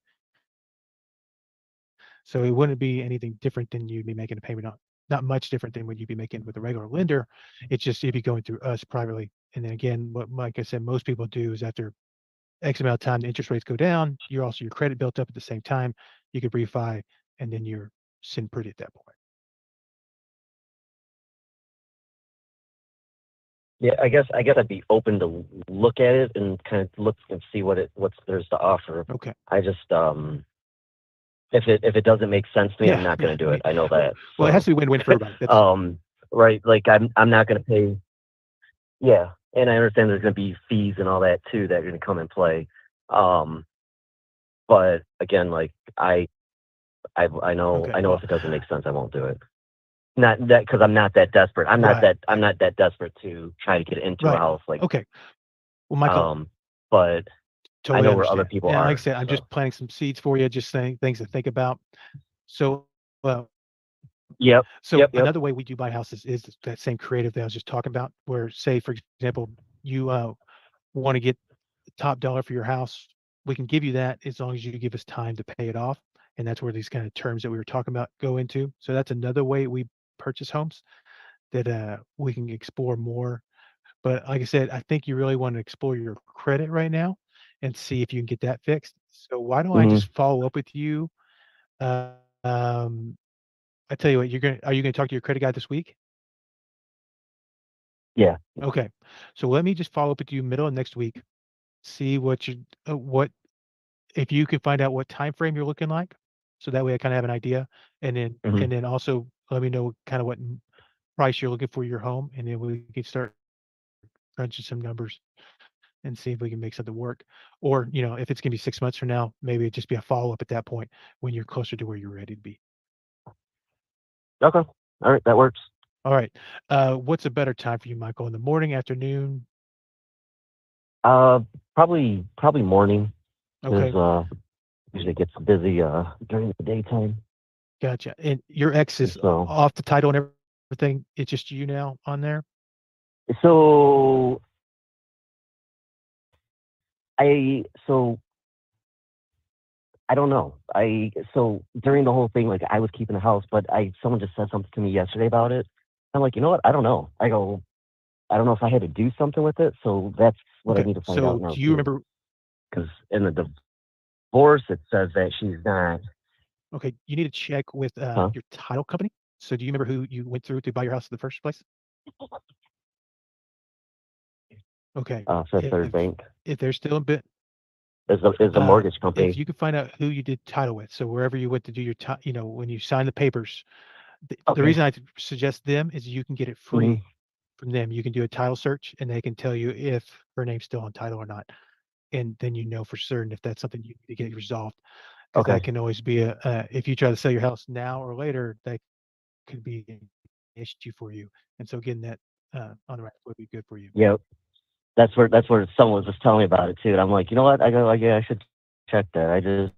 So it wouldn't be anything different than you'd be making a payment on. Not much different than what you'd be making with a regular lender. It's just you'd be going through us privately. And then again, what like I said, most people do is after X amount of time, the interest rates go down. You're also your credit built up at the same time. You could refi, and then you're sin pretty at that point. Yeah, I guess I'd be open to look at it and kind of look and see what's there's to offer. Okay. I just if it doesn't make sense to me, I'm not going to do it. I know that. Well, it So, has to be win-win for everybody. That's, right, like I'm not going to pay. Yeah, and I understand there's going to be fees and all that too that are going to come in play. But again, like I know okay. I know Well, if it doesn't make sense, I won't do it. Not that because I'm not that desperate. I'm not right. that desperate to try to get into a Right. house. Like, Okay. Well, Michael, but I totally know where other understand. people And like I are. said, I'm So. just planting some seeds for you, just saying things to think about. So, well, Yep. so Yep. another way we do buy houses is that same creative that I was just talking about, where say, for example, you want to get the top dollar for your house. We can give you that as long as you give us time to pay it off. And that's where these kind of terms that we were talking about go into. So that's another way we purchase homes that we can explore more. But like I said, I think you really want to explore your credit right now and see if you can get that fixed. So why don't I Hmm. just follow up with you? Uh, um, I tell you what, are you gonna talk to your credit guy this week? Yeah. Okay. So let me just follow up with you middle of next week. See what if you can find out what time frame you're looking like, so that way I kind of have an idea, and then Hmm. also let me know kind of what price you're looking for your home, and then we can start crunching some numbers and see if we can make something work. Or if it's gonna be 6 months from now, maybe it just be a follow up at that point when you're closer to where you're ready to be. Okay. All right. That works. All right. What's a better time for you, Michael? In the morning, afternoon? Uh, probably morning Okay, because usually it gets busy during the daytime. gotcha. And your ex is So off the title and everything. It's just you now on there. so so I don't know. So during the whole thing, like I was keeping the house, but someone just said something to me yesterday about it. I'm like, you know what? I don't know. I don't know if I had to do something with it. So that's what I Okay. need to find So out now do you too. remember? Because in the divorce, it says that she's not. Okay, you need to check with Huh? your title company. So do you remember who you went through to buy your house in the first place? Okay. Fifth Third If Bank they're still a bit, is a mortgage if company. you can find out who you did title with, so wherever you went to do your when you sign the papers, the Okay. reason I suggest them is you can get it Hmm. free from them. You can do a title search, and they can tell you if her name's still on title or not, and then you know for certain if that's something you need to get resolved. Because Okay. that can always be if you try to sell your house now or later, that could be an issue for you. And so getting that on the right would be good for you. Yeah. That's where someone was just telling me about it too. And I'm like, you know what? I go, like, yeah, I should check that.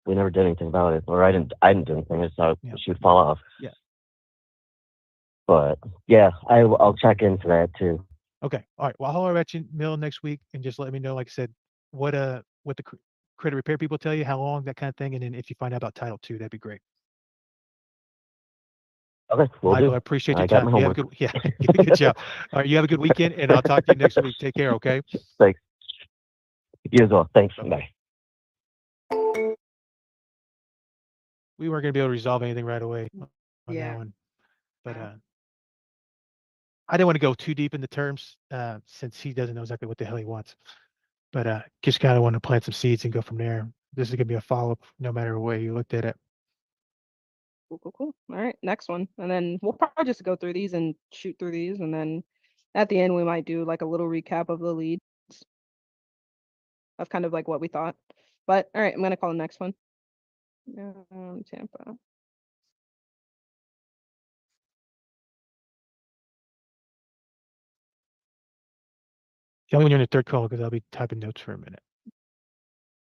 We never did anything about it, or I didn't do anything. I just thought Yeah. she would fall off. Yeah. But yeah, I'll check into that too. Okay. All right. Well, I'll holler at you middle of next week and just let me know, like I said, what the credit repair people tell you, how long, that kind of thing. And then if you find out about title too, that'd be great. Okay, we'll Michael, do. I appreciate your I got time. my You have a homework. good, yeah, good job. All right. You have a good weekend, and I'll talk to you next week. Take care. Okay. Thanks. You as well. Thanks. Bye-bye. Bye. We weren't going to be able to resolve anything right away on that Yeah. one, but I didn't want to go too deep in the terms since he doesn't know exactly what the hell he wants. But just kind of want to plant some seeds and go from there. This is going to be a follow up, no matter the way you looked at it. Cool, cool, cool. All right, next one. And then we'll probably just go through these and shoot through these. And then at the end, we might do like a little recap of the leads of kind of like what we thought. But all right, I'm going to call the next one. Tampa. Tell me when you're in the third call because I'll be typing notes for a minute.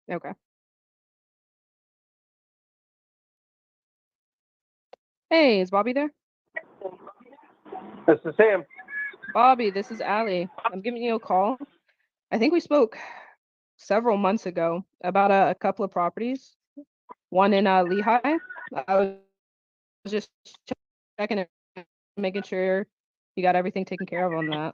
Okay. Hey, is Bobby there? This is Sam. Bobby, this is Allie. I'm giving you a call. I think we spoke several months ago about a couple of properties. One in Lehigh. I was just checking it, making sure you got everything taken care of on that.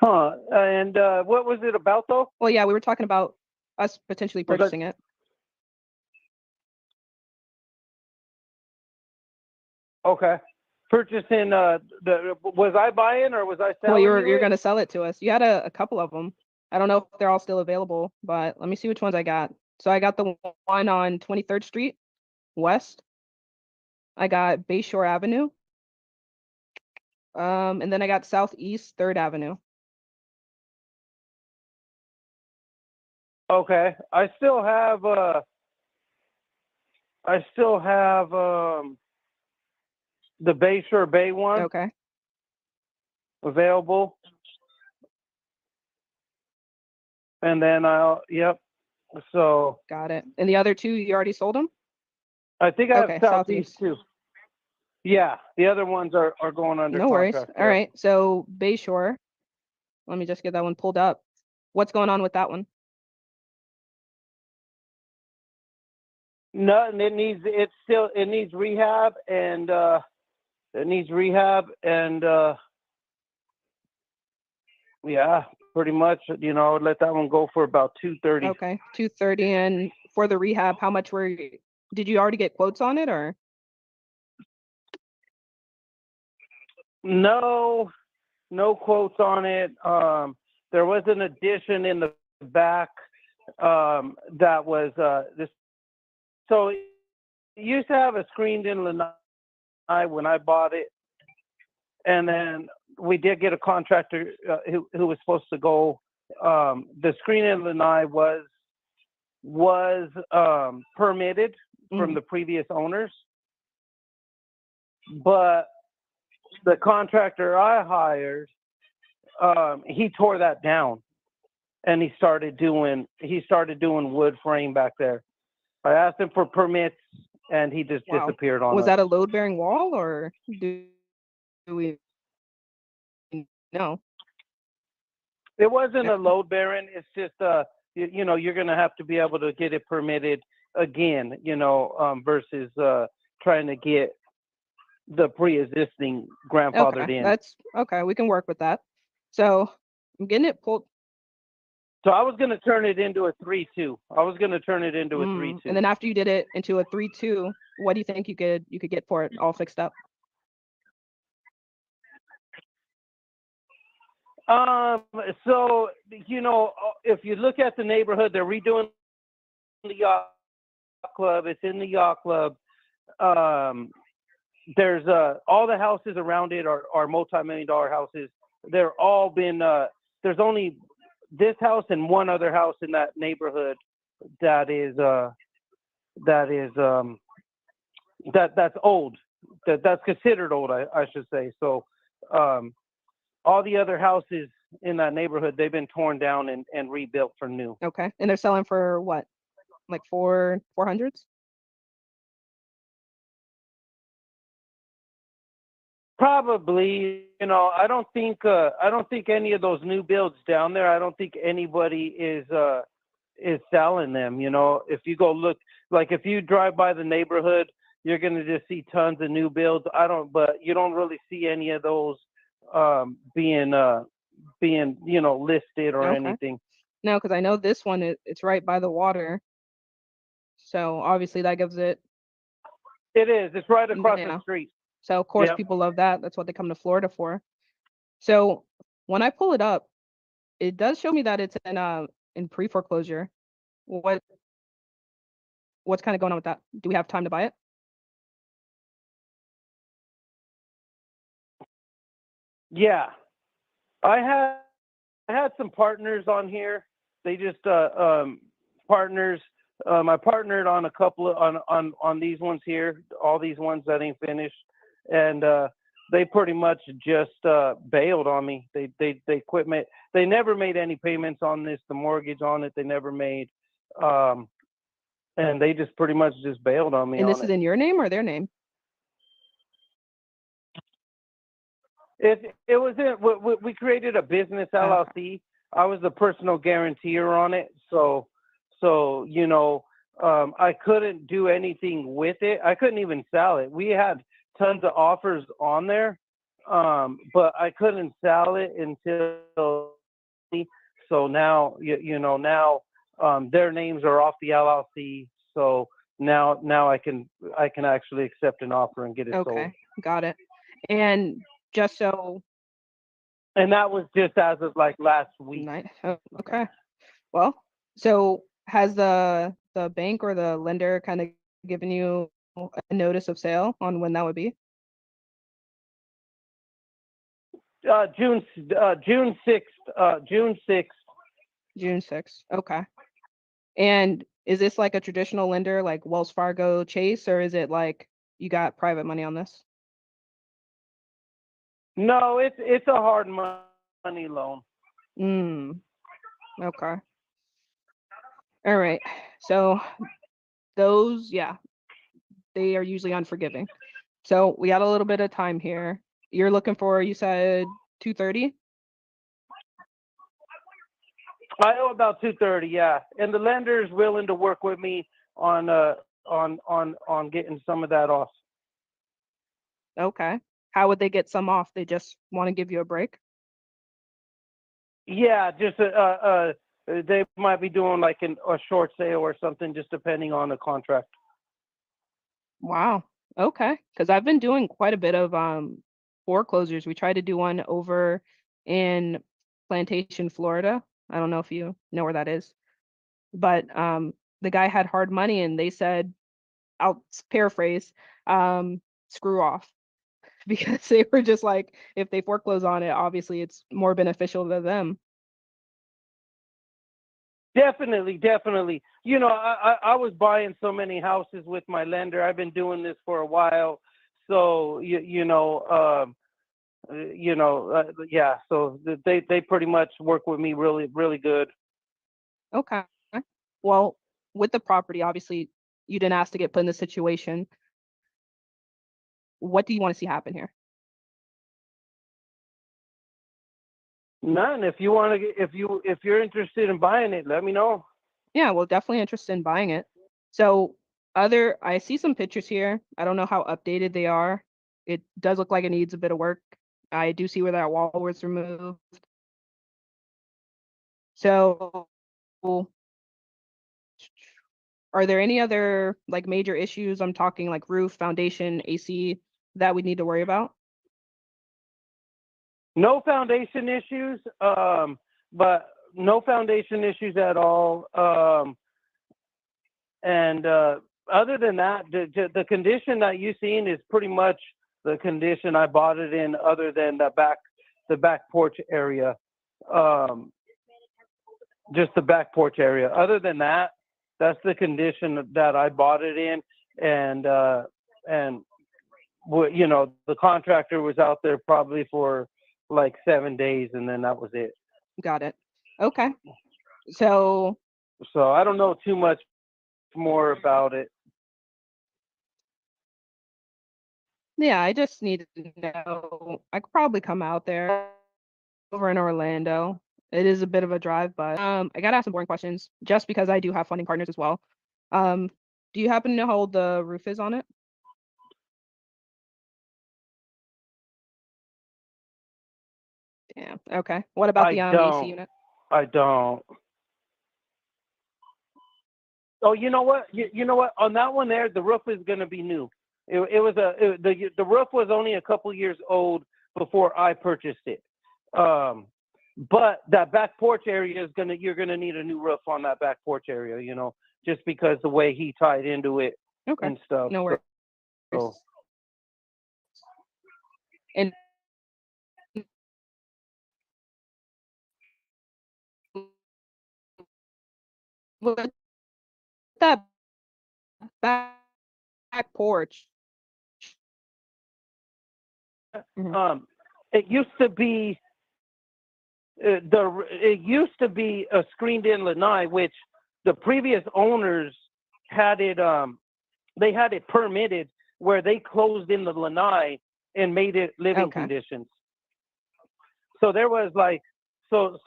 Huh. And what was it about, though? Well, yeah, we were talking about us potentially Was that- purchasing it. Okay. Purchasing was I buying or was I selling? Well, you're it? gonna sell it to us. You had a couple of them. I don't know if they're all still available, but let me see which ones I got. So I got the one on 23rd Street West. I got Bayshore Avenue. And then I got Southeast 3rd Avenue. Okay. I still have the Bayshore Bay one Okay, available. And then yep. So got it. And the other two, you already sold them? I think I have Okay, Southeast Southeast. too. Yeah, the other ones are going under No worries. contract. All right. So Bayshore. Let me just get that one pulled up. What's going on with that one? No, and it needs rehab and yeah, pretty much, I would let that one go for about 230. Okay, 230. And for the rehab, how much did you already get quotes on it or? No quotes on it. There was an addition in the back that was this. So it used to have a screened-in lanai when I bought it, and then we did get a contractor who was supposed to go. The screen-in lanai was permitted from the previous owners, but the contractor I hired, he tore that down, and he started doing wood frame back there. I asked him for permits, and he just Wow. disappeared on Was us. that a load-bearing wall or do we know? It wasn't a load bearing. It's just you're going to have to be able to get it permitted again, versus trying to get the pre-existing grandfathered Okay, in. that's okay. We can work with that. So I'm getting it pulled. So I was going to turn it into a 3-2. I was going to turn it into a 3-2. And then after you did it into a 3-2, what do you think you could get for it all fixed up? So if you look at the neighborhood, they're redoing the yacht club. It's in the yacht club. There's all the houses around it are multi-million-dollar houses. They're all been. There's only this house and one other house in that neighborhood that's old. That's considered old, I should say. So all the other houses in that neighborhood, they've been torn down and rebuilt for new. Okay, and they're selling for what, like 400s? Probably, I don't think any of those new builds down there, I don't think anybody is selling them. If you go look, like if you drive by the neighborhood, you're going to just see tons of new builds. But you don't really see any of those being listed or Okay. anything. No, because I know this one, it's right by the water. So obviously that gives it. It is. It's right across Yeah. the street. So of course Yep. people love that. That's what they come to Florida for. So when I pull it up, it does show me that it's in pre-foreclosure. What's kind of going on with that? Do we have time to buy it? Yeah. I had some partners on here. They just partners. I partnered on a couple of on these ones here, all these ones that ain't finished, and they pretty much just bailed on me. They quit me. they never made any payments on this, the mortgage on it, they never made. And they just pretty much just bailed on me And on this it. is in your name or their name? It was we created a business LLC. I was the personal guarantor on it, so you know, I couldn't do anything with it. I couldn't even sell it. We had tons of offers on there, but I couldn't sell it until. So now you know now their names are off the LLC. So now I can actually accept an offer and get it sold. Okay, got it. And just so And that was just as of like last week. nice. Oh, okay. Well, so has the bank or the lender kind of given you a notice of sale on when that would be? June 6th. June 6th. June 6th. Okay. And is this like a traditional lender like Wells Fargo, Chase, or is it like you got private money on this? No, it's a hard money loan. Okay. All right. So those, yeah, they are usually unforgiving. So we got a little bit of time here. You're looking for, you said 230? I owe about 230, yeah. And the lender is willing to work with me on getting some of that off. Okay. How would they get some off? They just want to give you a break? Yeah, just they might be doing like a short sale or something, just depending on the contract. Wow. Okay. Because I've been doing quite a bit of foreclosures. We tried to do one over in Plantation, Florida. I don't know if you know where that is, but the guy had hard money and they said, I'll paraphrase, screw off. Because they were just like, if they foreclose on it, obviously it's more beneficial to them. Definitely. You know, I was buying so many houses with my lender. I've been doing this for a while, so yeah. So they pretty much work with me really good. Okay. Well, with the property, obviously you didn't ask to get put in this situation. What do you want to see happen here? None. If you want to, if you're interested in buying it, let me know. Yeah, well, definitely interested in buying it. So I see some pictures here. I don't know how updated they are. It does look like it needs a bit of work. I do see where that wall was removed. So are there any other like major issues? I'm talking like roof, foundation, AC that we need to worry about? No foundation issues, but no foundation issues at all. And other than that, the condition that you've seen is pretty much the condition I bought it in, other than the back porch area. Just the back porch area. Other than that, that's the condition that I bought it in. And you know, the contractor was out there probably for like 7 days, and then that was it. Got it. Okay. So I don't know too much more about it. yeah, I just need to know. I could probably come out there over in Orlando. It is a bit of a drive, but I gotta ask some boring questions just because I do have funding partners as well. Do you happen to know how old the roof is on it? Yeah. Okay. What about the AC unit? I don't. Oh, you know what? You know what? On that one there, the roof is going to be new. The roof was only a couple years old before I purchased it. But that back porch area you're gonna need a new roof on that back porch area. You know, just because the way he tied into it and stuff. No worries. So. And with that back porch. It used to be it used to be a screened-in lanai, which the previous owners had it. They had it permitted where they closed in the lanai and made it living Okay. conditions. So there was like, so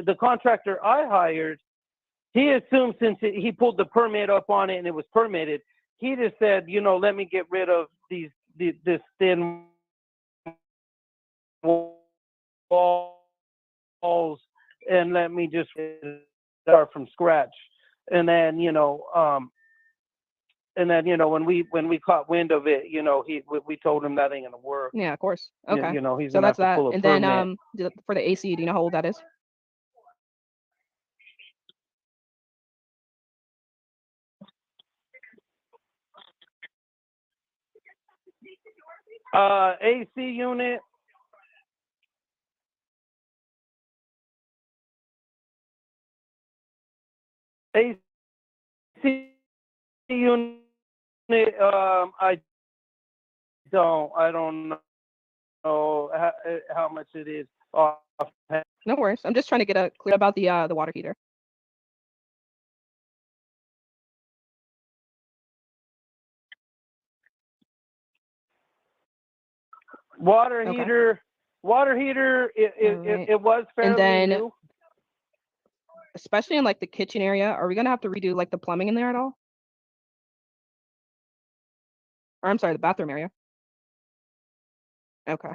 the contractor I hired, he assumed since he pulled the permit up on it and it was permitted, he just said, you know, let me get rid of this thin walls and let me just start from scratch. And then, when we caught wind of it, we told him that ain't gonna work. Yeah, of course. Okay. He's So gonna that's have to that. pull a And permit. then for the AC, do you know how old that is? AC unit. AC unit. I don't know how much it is off. No worries. I'm just trying to get a clear about the water heater. Water Okay. heater. Alright. It was fairly then- new. Especially in like the kitchen area, are we gonna have to redo like the plumbing in there at all? Or I'm sorry, the bathroom area. Okay.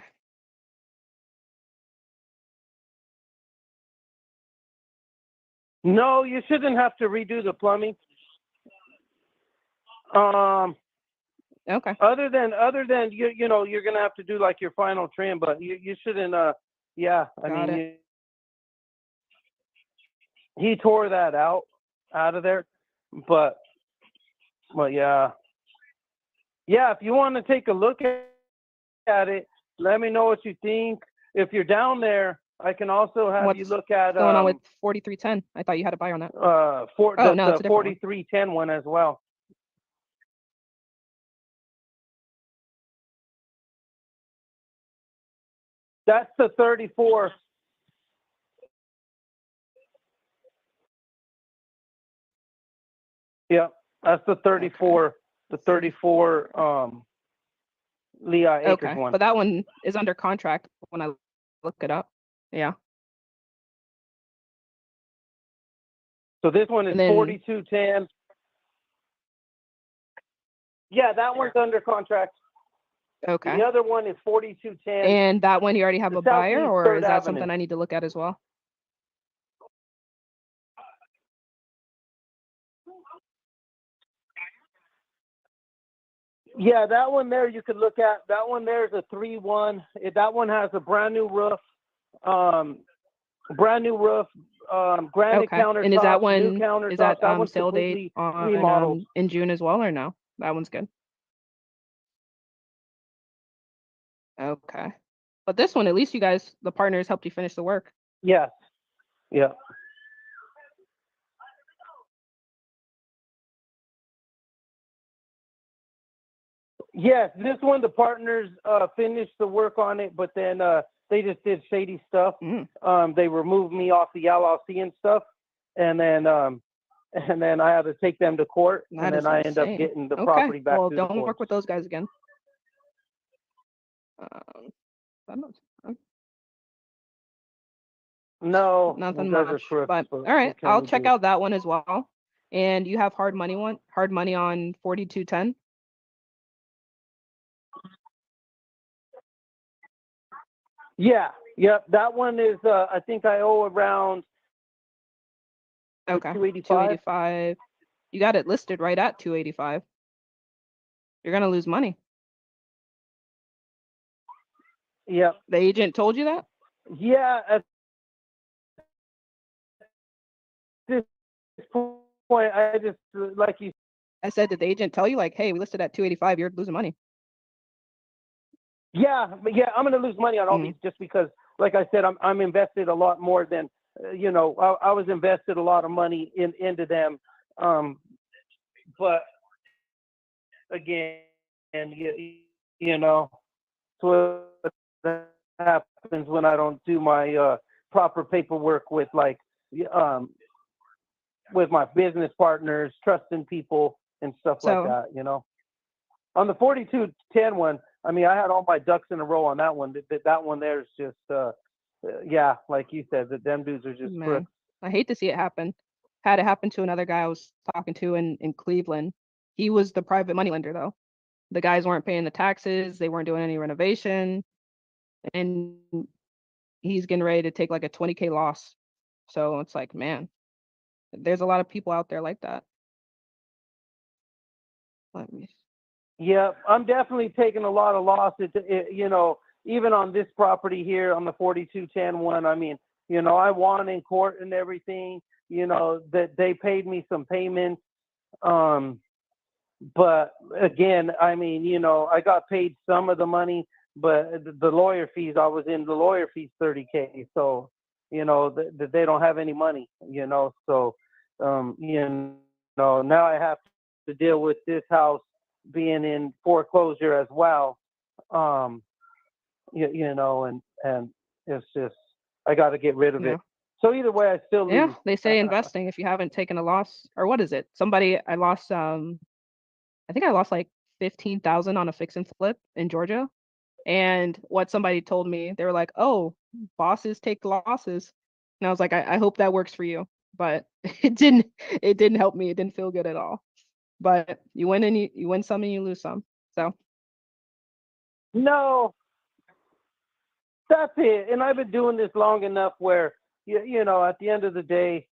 No, you shouldn't have to redo the plumbing. Okay. Other than you're gonna have to do like your final trim, but you shouldn't. Yeah, I Got mean, he tore that out of there, but yeah. If you want to take a look at it, let me know what you think. If you're down there, I can also have you What's look at going on with 4310? I thought you had a buyer on that. no, it's a different one. 4310 one as well. That's the 34. Yeah, that's the 34. The 34 Lehigh Acres Okay. one. But that one is under contract when I look it up. Yeah. So this one is And then- 4210. Yeah, that one's under contract. Okay. The other one is 4210. And that one you already have The a buyer, Southeast or Third is that Avenue. something I need to look at as well? Yeah, that one there you could look at. That one there is a 3-1. That one has a brand new roof. Granite Okay. countertops, And is that new one countertops. is that one's sale completely date on remodeled. in June as well, or no? That one's good. Okay. But this one, at least you guys, the partners, helped you finish the work. Yes. Yeah. Yes, this one the partners finished the work on it, but then they just did shady stuff. Mm. They removed me off the LLC and stuff, and then I had to take them to court, That and is then I end up insane. getting the Okay. property back Well, through the don't work courts. with those guys again. I'm not- No, Nothing you guys are much. crooks, But but all right, what can I'll we check do? out that one as well. And you have hard money on 4210. Yeah, yep. That one is. I think I owe around Okay. 285. 285. You got it listed right at 285. You're gonna lose money. Yep. The agent told you that? Yeah. At this point, I just like you. I said, did the agent tell you like, hey, we listed at 285, you're losing money? Yeah, but yeah, I'm gonna lose money on all Mhm. these just because, like I said, I'm invested a lot more than I was invested a lot of money into them. But again, and you know, so happens when I don't do my proper paperwork with with my business partners, trusting people and stuff like So- that, On the 4210 one, I mean, I had all my ducks in a row on that one. That one there is just, yeah, like you said, them dudes are just Man, crooks. I hate to see it happen. Had it happen to another guy I was talking to in Cleveland. He was the private money lender though. The guys weren't paying the taxes, they weren't doing any renovation, and he's getting ready to take like a 20K loss. So it's like, man, there's a lot of people out there like that. Let me Yeah, I'm definitely taking a lot of losses, even on this property here on the 4210 one. I mean, I won in court and everything, that they paid me some payments. But again, I mean, I got paid some of the money, but the lawyer fees, I was in the lawyer fees 30K. So, they don't have any money, so, now I have to deal with this house being in foreclosure as well. And it's just, I got to get rid of Yeah. it. So either way, I still lose. Yeah, they say investing if you haven't taken a loss, or what is it? I lost I think I lost like 15,000 on a fix and flip in Georgia. And what somebody told me, they were like, "Oh, bosses take losses." And I was like, I hope that works for you. But it didn't help me. It didn't feel good at all. But you win and you win some and you lose some. So No, that's it. And I've been doing this long enough where, at the end of the day,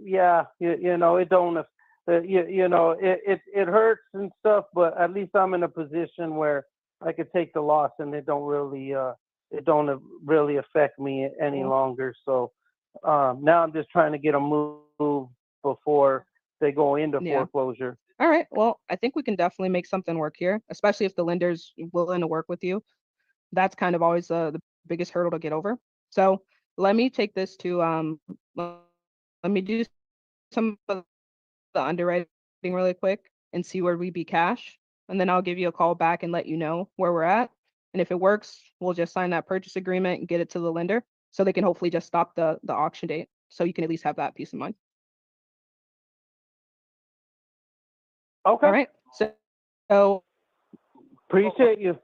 yeah, it don't, it hurts and stuff, but at least I'm in a position where I could take the loss and it don't really affect me any longer. So now I'm just trying to get a move before they go into Yeah. foreclosure. all right. Well, I think we can definitely make something work here, especially if the lender's willing to work with you. That's kind of always the biggest hurdle to get over. So let me take this to let me do some of the underwriting really quick and see where we be cash. And then I'll give you a call back and let you know where we're at. And if it works, we'll just sign that purchase agreement and get it to the lender so they can hopefully just stop the auction date. So you can at least have that peace of mind. Okay. All right. So Appreciate you.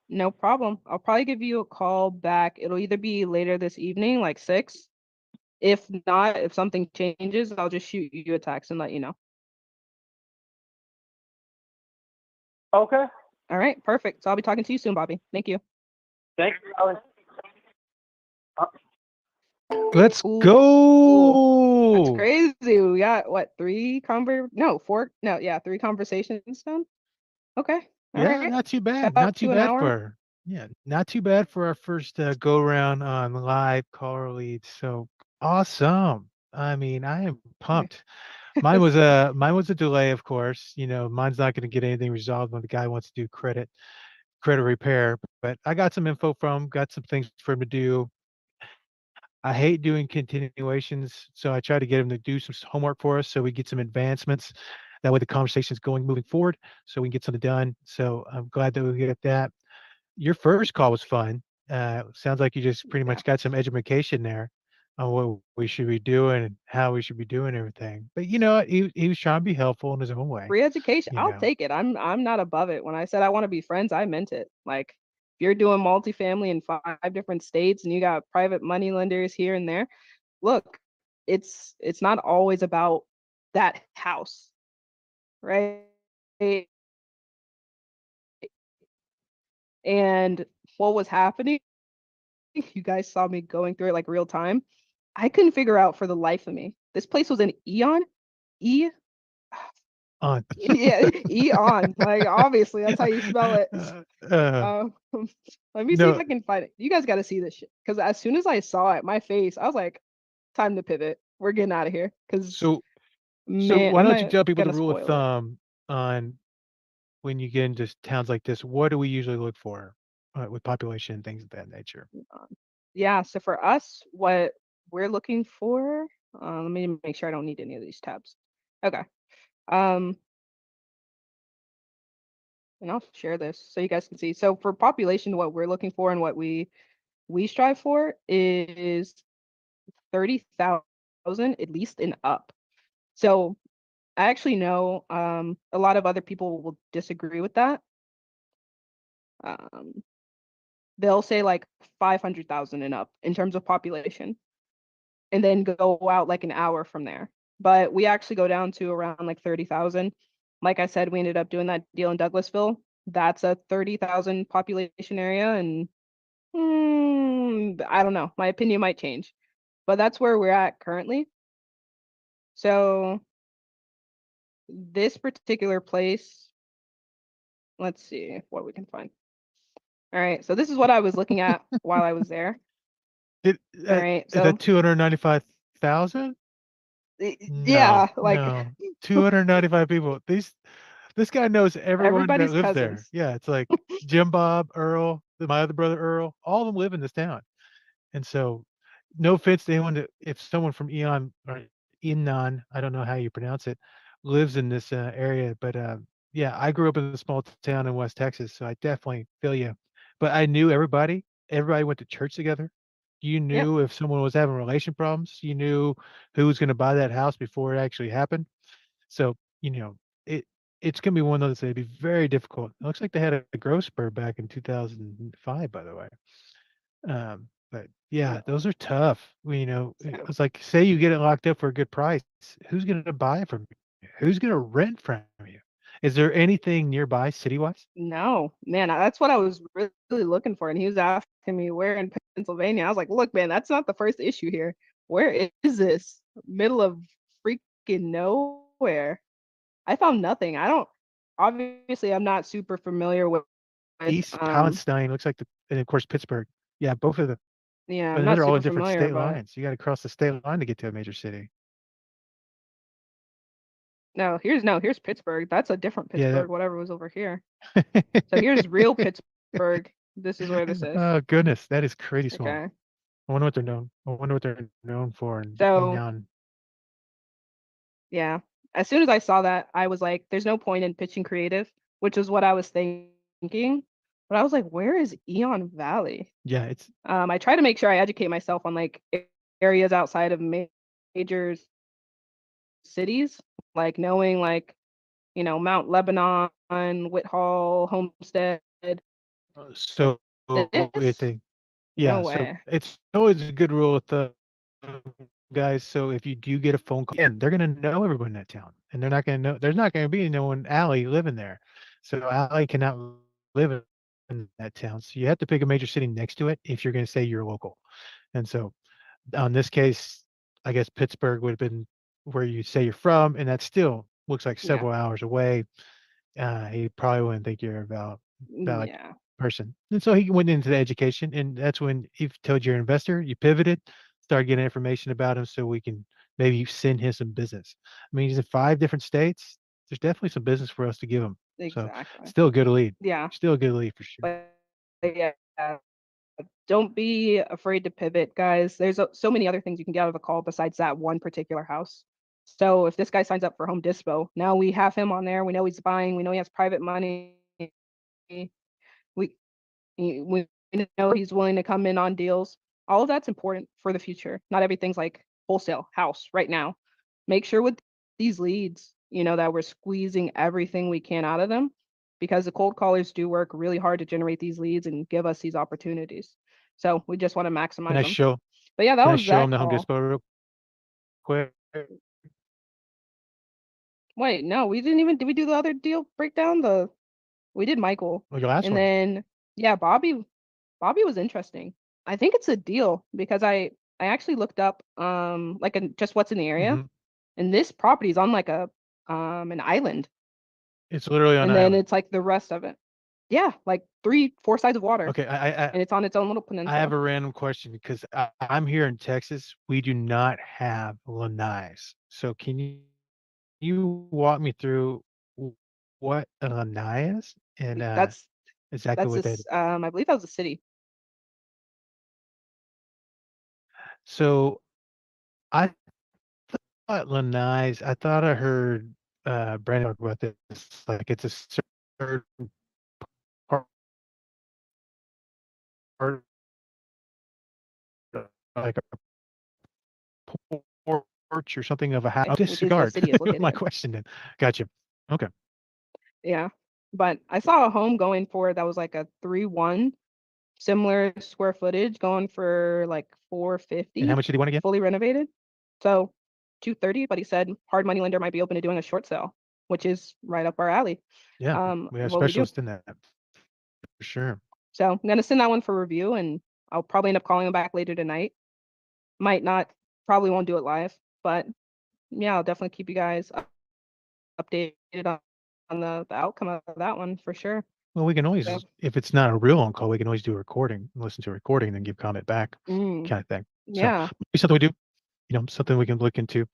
no problem. I'll probably give you a call back. It'll either be later this evening, like 6. If not, if something changes, I'll just shoot you a text and let you know. Okay. All right, perfect. So I'll be talking to you soon, Bobby. Thank you. Thanks, Alex. Let's Ooh, go. That's crazy. We got what, 3 conversations done? Okay. All Yeah, right. not too bad. About Not too 2 an bad hour. not too bad for our first go around on live caller leads. So awesome. I mean, I am pumped. Mine was a delay, of course. Mine's not going to get anything resolved when the guy wants to do credit repair. But I got some info got some things for him to do. I hate doing continuations, so I try to get him to do some homework for us so we get some advancements. That way the conversation is moving forward so we can get something done. So I'm glad that we get that. Your first call was fun. Sounds like you just pretty much got some education there on what we should be doing and how we should be doing everything. But what? He was trying to be helpful in his own way. Free education. You I'll know. take it. I'm not above it. When I said I want to be friends, I meant it. Like if you're doing multifamily in 5 different states and you got private money lenders here and there, look, it's not always about that house, right? And what was happening, you guys saw me going through it like real time. I couldn't figure out for the life of me. This place was an Eon. E On. Yeah, Eon. Like obviously that's how you spell it. Um, let me see if No. I can find it. You guys got to see this shit because as soon as I saw it, my face, I was like, time to pivot. We're getting out of here because So man, why I'm don't you not tell people the gonna rule of spoil it. thumb on when you get into towns like this? What do we usually look for with population and things of that nature? Yeah, so for us, what we're looking for, let me make sure I don't need any of these tabs. Okay. And I'll share this so you guys can see. So for population, what we're looking for and what we we strive for is 30,000 at least and up. So I actually know a lot of other people will disagree with that. Um, they'll say like 500,000 and up in terms of population, and then go out like an hour from there. But we actually go down to around like 30,000. Like I said, we ended up doing that deal in Douglasville. That's a 30,000 population area, and I don't know. My opinion might change, but that's where we're at currently. So this particular place, let's see what we can find. All right, so this is what I was looking at while I was there. Did, All right, is so that 295,000? yeah, like No, 295 people. This guy knows everyone that everybody's lives there. cousins. Yeah, it's like Jim Bob, Earl, my other brother Earl, all of them live in this town. And so, no offense to anyone if someone from Eon or Enon, I don't know how you pronounce it, lives in this area, but yeah, I grew up in a small town in West Texas, so I definitely feel you. But I knew everybody. Everybody went to church together. You Yeah, knew if someone was having relation problems. You knew who was going to buy that house before it actually happened. So, it it's gonna be one of those that'd be very difficult. It looks like they had a growth spur back in 2005, by the way. But yeah, those are tough. so It's like say you get it locked up for a good price. Who's gonna buy it from you? Who's gonna rent from you? Is there anything nearby city-wise? no, man, that's what I was really looking for. And he was asking me where in Pennsylvania. I was like, look, man, that's not the first issue here. Where is this? Middle of freaking nowhere. I found nothing. I don't, obviously, I'm not super familiar with, East Palestine looks like and of course Pittsburgh. Yeah, both of them. yeah, But I'm those not are all super in different familiar, state but lines. You got to cross the state line to get to a major city. no, here's Pittsburgh. That's a different Yeah. Pittsburgh, whatever was over here. So here's real Pittsburgh. This is where this is. Oh goodness, that is crazy small. Okay. I wonder what they're known. I wonder what they're known for in So Enon. yeah, as soon as I saw that, I was like, there's no point in pitching creative, which is what I was thinking. But I was like, where is Eon Valley? Yeah, it's I try to make sure I educate myself on like areas outside of major cities, like knowing like, Mount Lebanon, Whitehall, Homestead. so This? No so way. it's always a good rule with the guys. So if you do get a phone call, and they're gonna know everyone in that town, and they're not gonna know there's not gonna be no one Allie living there. So Allie cannot live in that town. So you have to pick a major city next to it if you're gonna say you're local. And so on this case, I guess Pittsburgh would have been where you say you're from, and that still looks like Yeah. several hours away. He probably wouldn't think you're about like Yeah. person. And so he went into the education, and that's when he told your investor, you pivoted, started getting information about him so we can maybe send him some business. I mean, he's in 5 different states. There's definitely some business for us to give him. So Exactly. still a good lead. Yeah. Still a good lead for sure. But yeah, don't be afraid to pivot, guys. There's so many other things you can get out of a call besides that one particular house. So if this guy signs up for Home Dispo, now we have him on there. We know he's buying. We know he has private money. We we know he's willing to come in on deals. All of that's important for the future. Not everything's like wholesale house right now. Make sure with these leads, that we're squeezing everything we can out of them, because the cold callers do work really hard to generate these leads and give us these opportunities. So we just want to Can maximize I them. show But yeah, that can I was show him that the Home call. Dispo real quick? Wait, no, did we do the other deal breakdown? We did Michael. Well, your last And one. then yeah, Bobby was interesting. I think it's a deal because I actually looked up like just what's in the area, Mhm. and this property is on like an island, It's literally on and an then island. it's like the rest of it. Yeah, like 3-4 sides of water, Okay, and it's on its own little I have peninsula. a random question because I'm here in Texas. We do not have lanais. So can you walk me through what a lanai is and That's exactly that's what that this is? I believe that was a city. So I thought lanais. I thought I heard Brandon talk about this. Like it's a certain part like a porch or something of a house. which is the Disregard city is was located my in. question then. Gotcha. Okay. Yeah. But I saw a home going for that was like a 3-1, similar square footage, going for like And how 450, much did he want again? fully renovated. So 230, but he said hard money lender might be open to doing a short sale, which is right up our alley. Yeah, we have What we do. specialists in that for sure. So I'm gonna send that one for review, and I'll probably end up calling him back later tonight. Might not, probably won't do it live, but yeah, I'll definitely keep you guys updated on the outcome of that one for sure. Well, we can always, So, if it's not a real on call, we can always do a recording, listen to a recording, then give comment back, mm, kind of thing. So yeah. maybe something we do, something we can look into.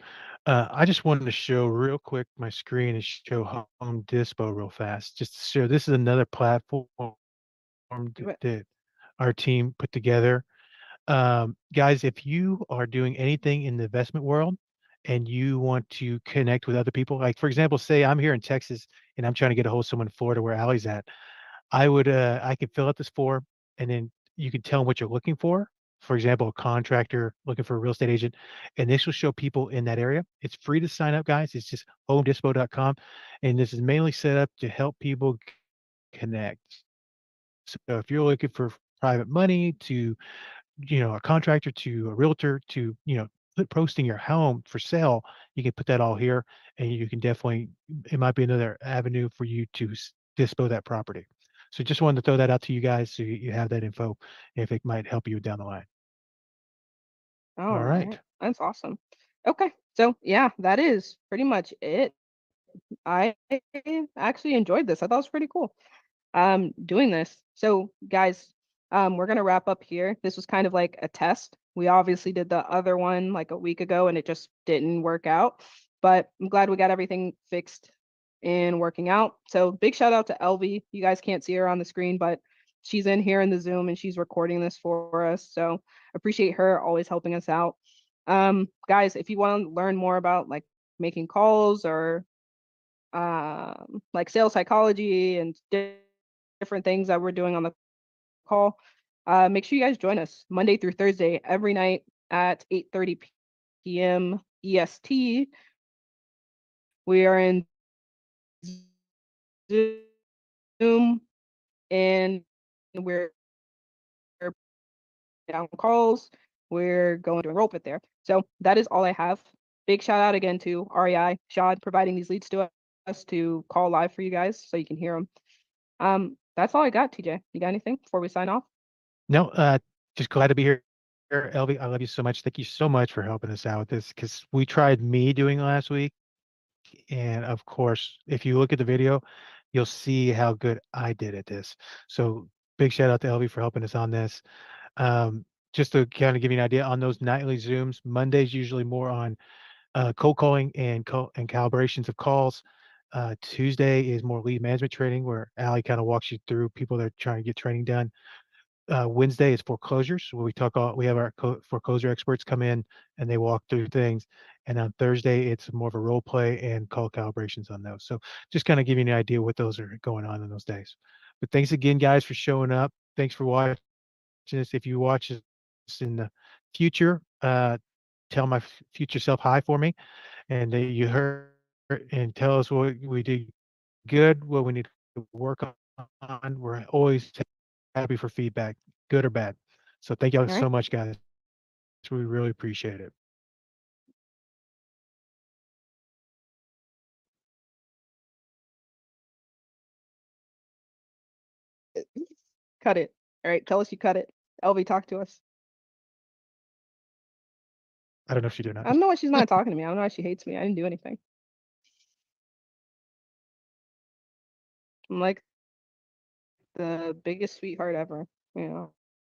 I just wanted to show real quick my screen and show Home Dispo real fast, just to show this is another platform Do it. that our team put together. Guys, if you are doing anything in the investment world and you want to connect with other people, like for example, say I'm here in Texas and I'm trying to get a hold of someone in Florida where Allie's at, I could fill out this form and then you can tell them what you're looking for. For example, a contractor looking for a real estate agent, and this will show people in that area. It's free to sign up, guys. It's just homedispo.com. And this is mainly set up to help people connect. So if you're looking for private money to, a contractor to a realtor to, posting your home for sale, you can put that all here and you can definitely, it might be another avenue for you to dispo that property. So just wanted to throw that out to you guys so you have that info if it might help you down the line. All All right. right. That's awesome. Okay. So yeah, that is pretty much it. I actually enjoyed this. I thought it was pretty cool. Doing this. So guys, we're gonna wrap up here. This was kind of like a test. We obviously did the other one like a week ago and it just didn't work out, but I'm glad we got everything fixed and working out. So big shout out to Elvie. You guys can't see her on the screen, but she's in here in the Zoom and she's recording this for us. So appreciate her always helping us out. Guys, if you want to learn more about like making calls or like sales psychology and different things that we're doing on the call, make sure you guys join us Monday through Thursday every night at 8:30 p.m. EST. We are in Zoom and we're down calls. We're going to enroll it there. So that is all I have. Big shout out again to REI Shad providing these leads to us to call live for you guys so you can hear them. That's all I got, TJ. You got anything before we sign off? No, just glad to be here. Elvie, I love you so much. Thank you so much for helping us out with this because we tried me doing last week. And of course, if you look at the video, you'll see how good I did at this. So big shout out to Elvie for helping us on this. Just to kind of give you an idea on those nightly Zooms, Monday's usually more on cold calling and calibrations of calls. Tuesday is more lead management training where Allie kind of walks you through people that are trying to get training done. Wednesday is foreclosures where we have our foreclosure experts come in and they walk through things. And on Thursday, it's more of a role play and call calibrations on those. So just kind of give you an idea what those are going on in those days. But thanks again, guys, for showing up. Thanks for watching this. If you watch this in the future, tell my future self hi for me. And you heard and tell us what we did good, what we need to work on. We're always happy for feedback, good or bad. So thank y'all All right. so much, guys. We really appreciate it. Cut it. All right. Tell us you cut it. Elvie, talk to us. I don't know if she did or not. I don't know why she's not talking to me. I don't know why she hates me. I didn't do anything. I'm like the biggest sweetheart ever, you know.